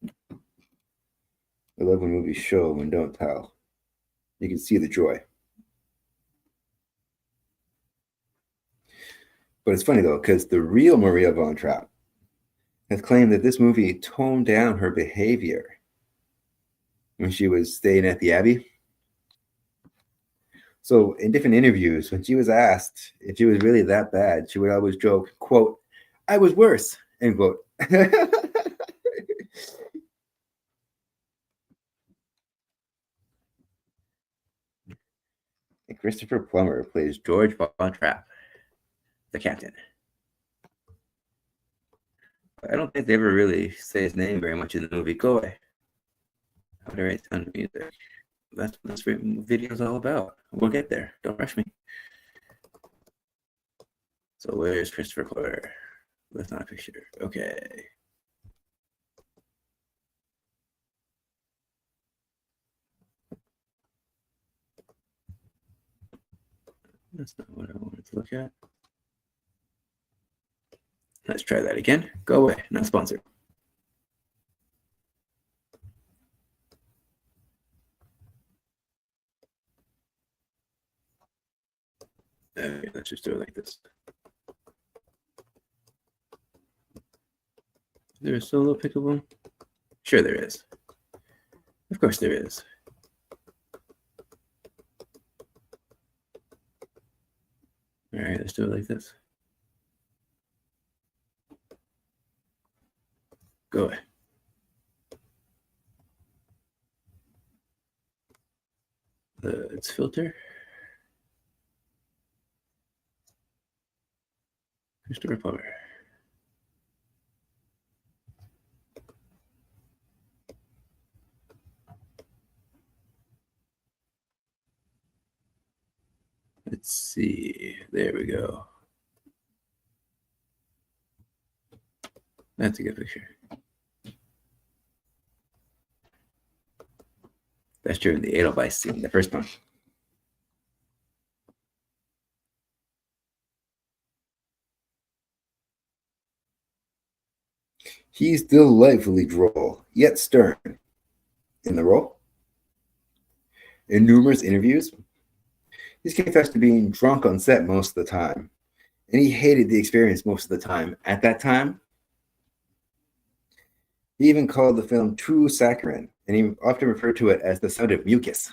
I love when movies show and don't tell. You can see the joy. But it's funny, though, because the real Maria von Trapp has claimed that this movie toned down her behavior when she was staying at the Abbey. So in different interviews, when she was asked if she was really that bad, she would always joke, quote, "I was worse," end quote. And Christopher Plummer plays George Von Trapp, the captain. I don't think they ever really say his name very much in the movie. Go away. How to write ton of music. That's what this video's all about. We'll get there. Don't rush me. So where's Christopher Plummer? That's not a picture. Okay. That's not what I wanted to look at. Let's try that again. Go away. Not sponsored. Okay, let's just do it like this. Is there a solo pickable? Sure there is. Of course there is. All right, let's do it like this. Go away. Let's filter. Christopher Plummer. Let's see. There we go. That's a good picture. That's during the Edelweiss scene, the first one. He's delightfully droll, yet stern in the role. In numerous interviews, he's confessed to being drunk on set most of the time, and he hated the experience most of the time. At that time, he even called the film too saccharine, and he often referred to it as the sound of mucus.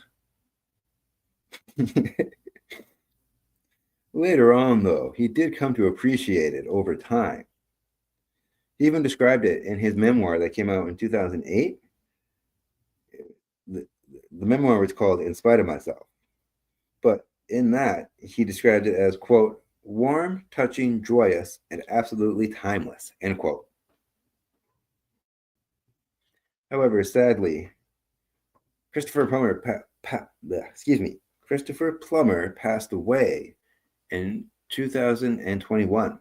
Later on, though, he did come to appreciate it over time. He even described it in his memoir that came out in 2008. The memoir was called In Spite of Myself. But in that, he described it as, quote, warm, touching, joyous, and absolutely timeless, end quote. However, sadly, Christopher Plummer passed away in 2021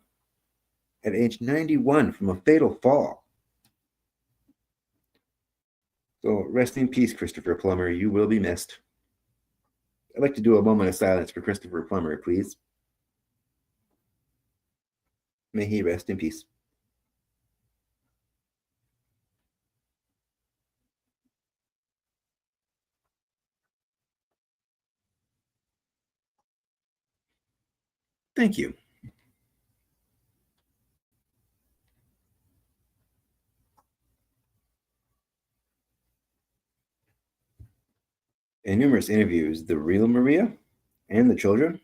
at age 91 from a fatal fall. So rest in peace, Christopher Plummer. You will be missed. I'd like to do a moment of silence for Christopher Plummer, please. May he rest in peace. Thank you. In numerous interviews, the real Maria and the children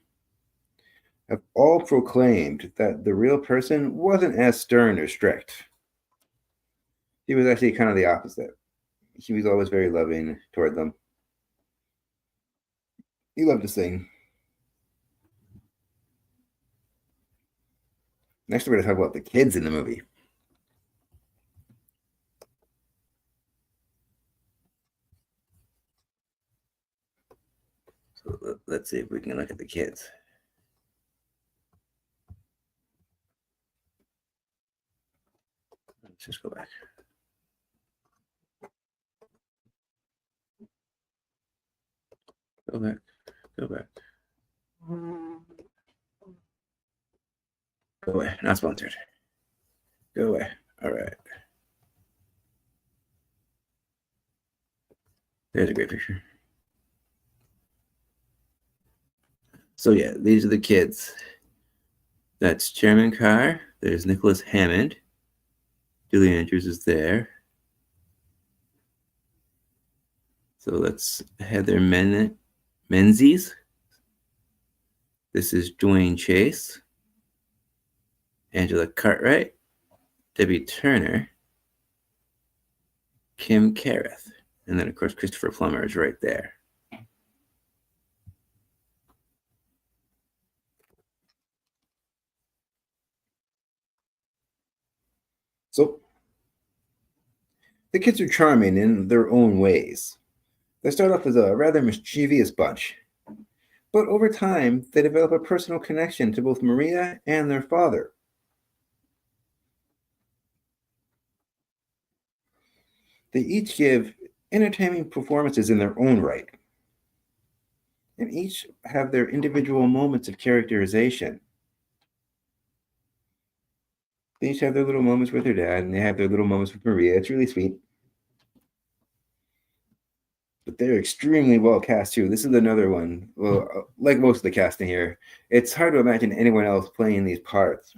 have all proclaimed that the real person wasn't as stern or strict. He was actually kind of the opposite. He was always very loving toward them. He loved to sing. Next, we're going to talk about the kids in the movie. So let's see if we can look at the kids. Let's just go back. Go back. Go back. Go away. Not sponsored. Go away. All right. There's a great picture. So yeah, these are the kids. That's Chairman Carr. There's Nicholas Hammond. Julie Andrews is there. So let's Heather Menzies. This is Dwayne Chase. Angela Cartwright. Debbie Turner. Kim Carruth. And then, of course, Christopher Plummer is right there. So the kids are charming in their own ways. They start off as a rather mischievous bunch, but over time, they develop a personal connection to both Maria and their father. They each give entertaining performances in their own right, and each have their individual moments of characterization. They each have their little moments with their dad, and they have their little moments with Maria. It's really sweet. But they're extremely well cast too. This is another one. Well, like most of the casting here, it's hard to imagine anyone else playing these parts,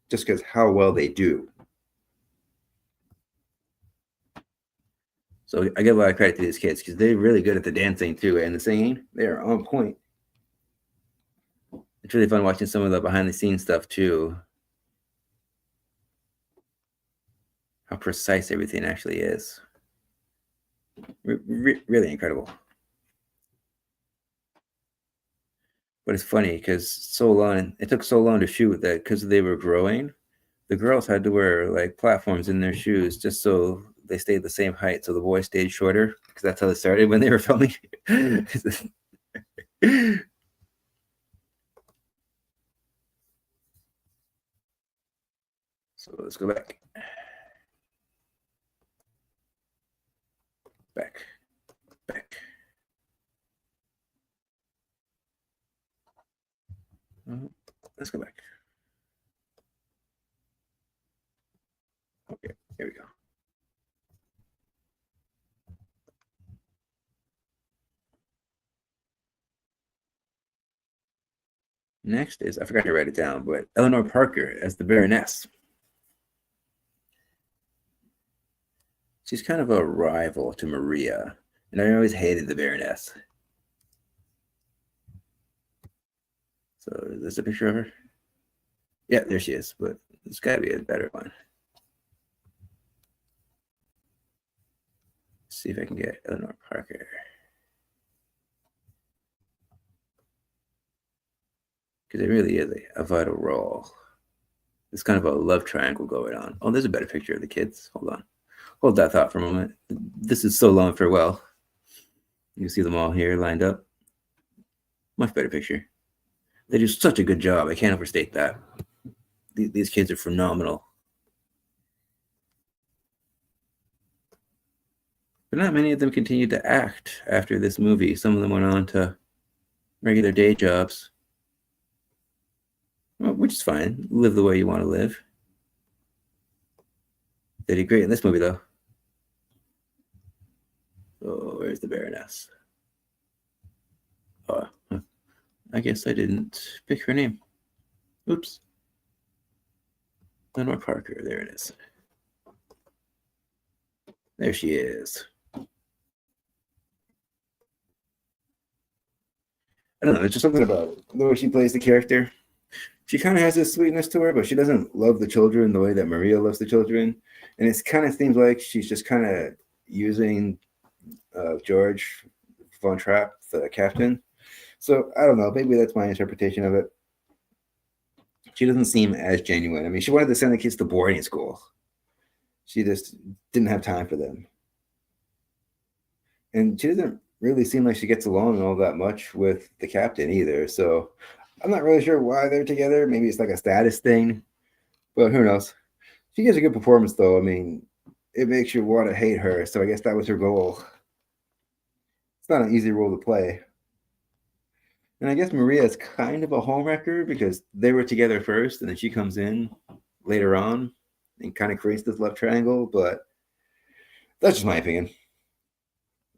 just because how well they do. So I give a lot of credit to these kids because they're really good at the dancing too, and the singing. They are on point. It's really fun watching some of the behind the scenes stuff too. How precise everything actually is. Really incredible. But it's funny because it took so long to shoot that because they were growing, the girls had to wear like platforms in their shoes just so they stayed the same height. So the boys stayed shorter because that's how they started when they were filming. So let's go back. Back. Let's go back. Okay, here we go. Next is, I forgot to write it down, but Eleanor Parker as the Baroness. She's kind of a rival to Maria, and I always hated the Baroness. So is this a picture of her? Yeah, there she is, but there's got to be a better one. Let's see if I can get Eleanor Parker. because it really is a vital role. There's kind of a love triangle going on. Oh, there's a better picture of the kids. Hold on. Hold that thought for a moment. This is So Long Farewell. You can see them all here lined up. Much better picture. They do such a good job. I can't overstate that. These kids are phenomenal. But not many of them continued to act after this movie. Some of them went on to regular day jobs, which is fine. Live the way you want to live. They did great in this movie, though. Oh, where's the Baroness? Oh, I guess I didn't pick her name. Oops. Lenore Parker. There it is. There she is. I don't know. It's just something about it. The way she plays the character. She kind of has this sweetness to her, but she doesn't love the children the way that Maria loves the children. And it kind of seems like she's just kind of using George Von Trapp, the captain. So I don't know. Maybe that's my interpretation of it. She doesn't seem as genuine. I mean, she wanted to send the kids to boarding school. She just didn't have time for them. And she doesn't really seem like she gets along all that much with the captain either. So I'm not really sure why they're together. Maybe it's like a status thing, but who knows? She gives a good performance, though. I mean, it makes you want to hate her. So I guess that was her goal. It's not an easy role to play. And I guess Maria is kind of a homewrecker because they were together first, and then she comes in later on and kind of creates this love triangle. But that's just my opinion.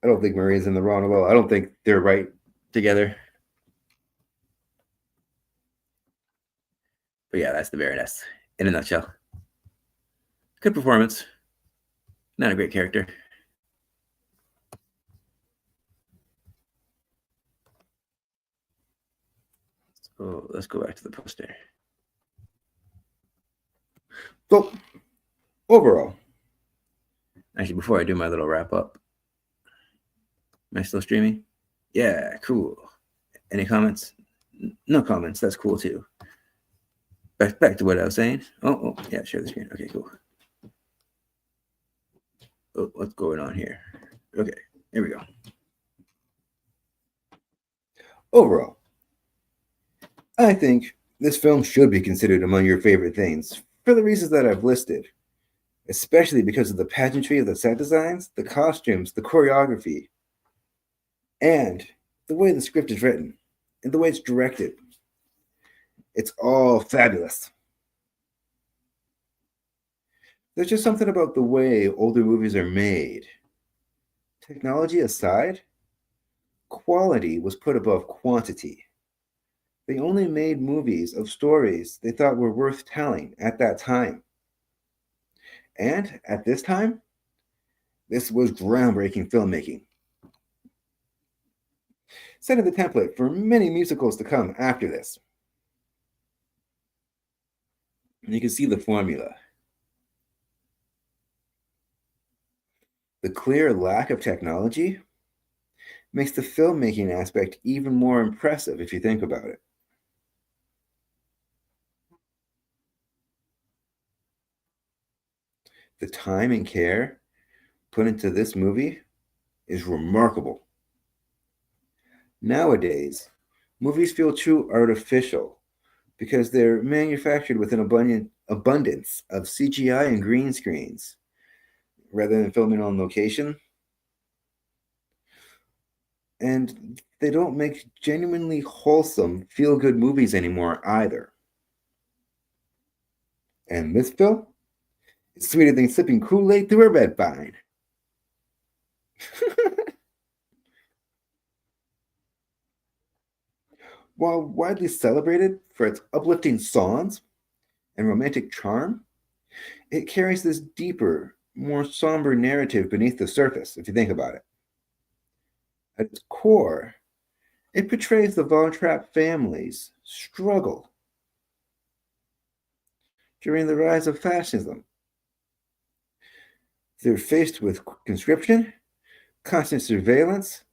I don't think Maria's in the wrong at all. I don't think they're right together. But yeah, that's the Baroness in a nutshell. Good performance. Not a great character. So let's go back to the poster. So overall, actually, before I do my little wrap up, am I still streaming? Yeah, cool. Any comments? No comments. That's cool too. Back to what I was saying. Oh, yeah, share the screen. Okay, cool. Oh, what's going on here? Okay, here we go. Overall, I think this film should be considered among your favorite things for the reasons that I've listed, especially because of the pageantry of the set designs, the costumes, the choreography, and the way the script is written and the way it's directed. It's all fabulous. There's just something about the way older movies are made. Technology aside, quality was put above quantity. They only made movies of stories they thought were worth telling at that time. And at this time, this was groundbreaking filmmaking. Setting the template for many musicals to come after this. And you can see the formula. The clear lack of technology makes the filmmaking aspect even more impressive if you think about it. The time and care put into this movie is remarkable. Nowadays, movies feel too artificial because they're manufactured with an abundance of CGI and green screens rather than filming on location. And they don't make genuinely wholesome, feel-good movies anymore either. And this film is sweeter than sipping Kool-Aid through a red vine. While widely celebrated for its uplifting songs and romantic charm, it carries this deeper, more somber narrative beneath the surface, if you think about it. At its core, it portrays the Von Trapp family's struggle during the rise of fascism. They're faced with conscription, constant surveillance,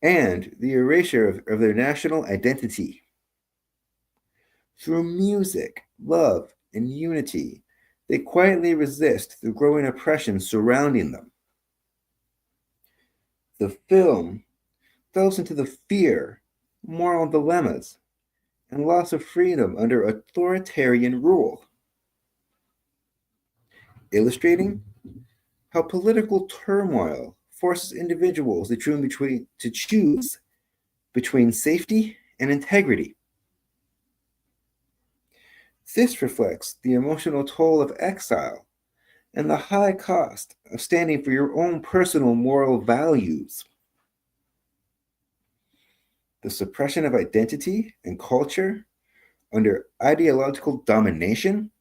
and the erasure of their national identity. Through music, love, and unity, they quietly resist the growing oppression surrounding them. The film delves into the fear, moral dilemmas, and loss of freedom under authoritarian rule, illustrating how political turmoil forces individuals to choose between safety and integrity. This reflects the emotional toll of exile and the high cost of standing for your own personal moral values. The suppression of identity and culture under ideological domination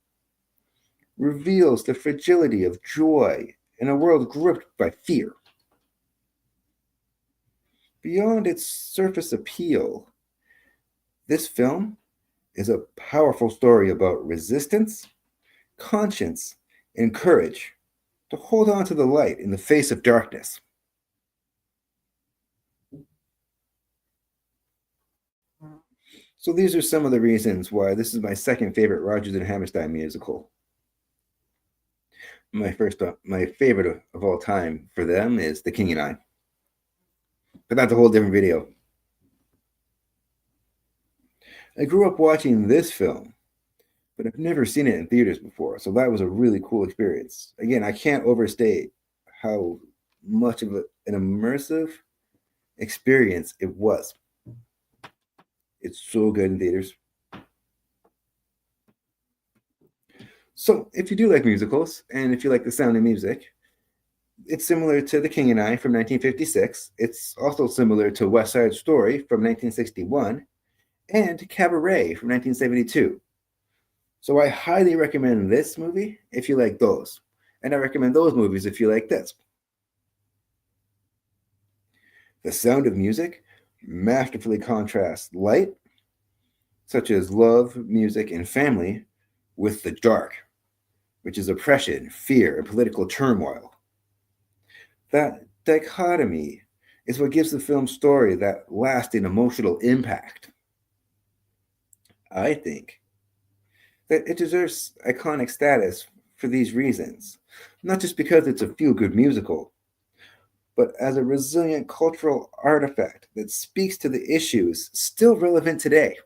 reveals the fragility of joy in a world gripped by fear. Beyond its surface appeal, this film is a powerful story about resistance, conscience, and courage to hold on to the light in the face of darkness. So these are some of the reasons why this is my second favorite Rodgers and Hammerstein musical. My favorite of all time for them is The King and I. But that's a whole different video. I grew up watching this film, but I've never seen it in theaters before, so that was a really cool experience. Again, I can't overstate how much of an immersive experience it was. It's so good in theaters. So, if you do like musicals, and if you like The Sound of Music, it's similar to The King and I from 1956. It's also similar to West Side Story from 1961 and Cabaret from 1972. So I highly recommend this movie if you like those. And I recommend those movies if you like this. The Sound of Music masterfully contrasts light, such as love, music, and family, with the dark, which is oppression, fear, and political turmoil. That dichotomy is what gives the film's story that lasting emotional impact. I think that it deserves iconic status for these reasons, not just because it's a feel-good musical, but as a resilient cultural artifact that speaks to the issues still relevant today.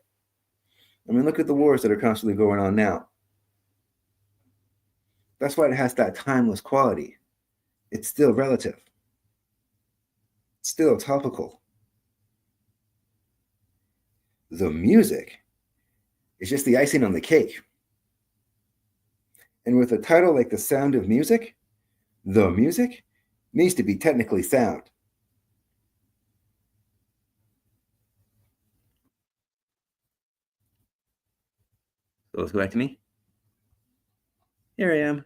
I mean, look at the wars that are constantly going on now. That's why it has that timeless quality. It's still relative, still topical. The music is just the icing on the cake. And with a title like The Sound of Music, the music needs to be technically sound. So let's go back to me. Here I am.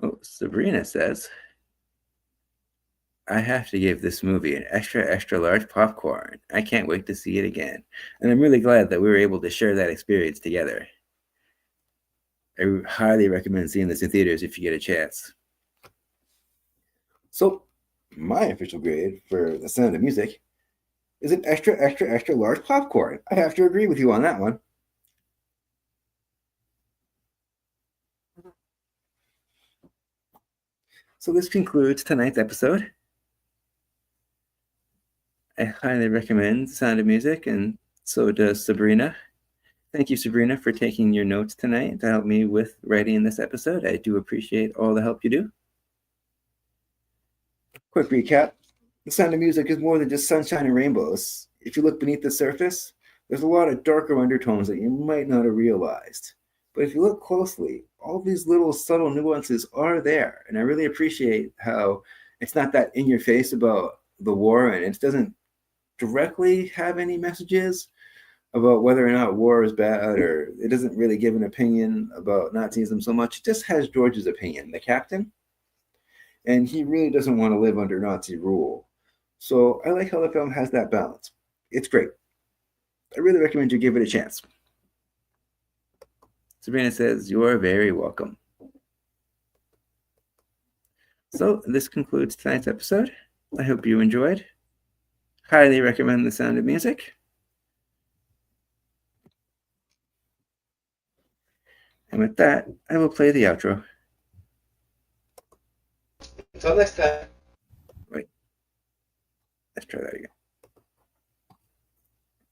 Oh, Sabrina says, I have to give this movie an extra, extra large popcorn. I can't wait to see it again. And I'm really glad that we were able to share that experience together. I highly recommend seeing this in theaters if you get a chance. So, my official grade for The Sound of Music is an extra, extra, extra large popcorn. I have to agree with you on that one. So this concludes tonight's episode. I highly recommend Sound of Music, and so does Sabrina. Thank you, Sabrina, for taking your notes tonight to help me with writing this episode. I do appreciate all the help you do. Quick recap. The Sound of Music is more than just sunshine and rainbows. If you look beneath the surface, there's a lot of darker undertones that you might not have realized. But if you look closely, all these little subtle nuances are there. And I really appreciate how it's not that in your face about the war, and it doesn't directly have any messages about whether or not war is bad, or it doesn't really give an opinion about Nazism so much. It just has George's opinion, the captain, and he really doesn't want to live under Nazi rule. So I like how the film has that balance. It's great. I really recommend you give it a chance. Sabrina says, you are very welcome. So this concludes tonight's episode. I hope you enjoyed. Highly recommend The Sound of Music. And with that, I will play the outro. Until next time. Wait. Let's try that again.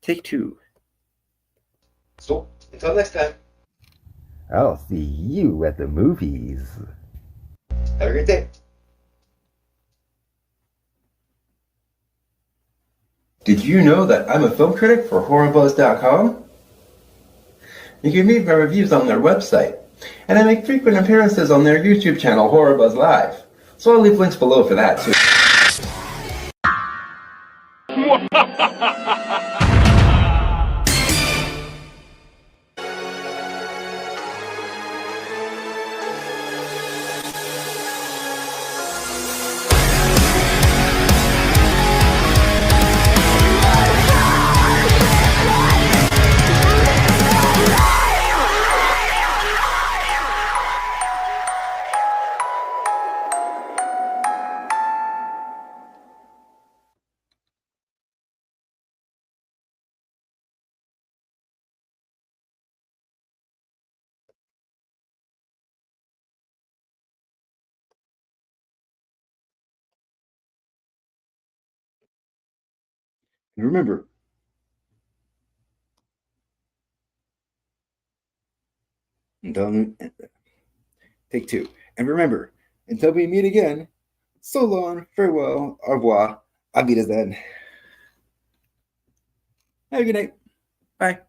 Take 2. So, until next time. I'll see you at the movies. Have a great day. Did you know that I'm a film critic for HorrorBuzz.com? You can read my reviews on their website, and I make frequent appearances on their YouTube channel, HorrorBuzz Live. So I'll leave links below for that too. And remember, take 2. And remember, until we meet again, so long, farewell, au revoir, auf Wiedersehen. Have a good night. Bye.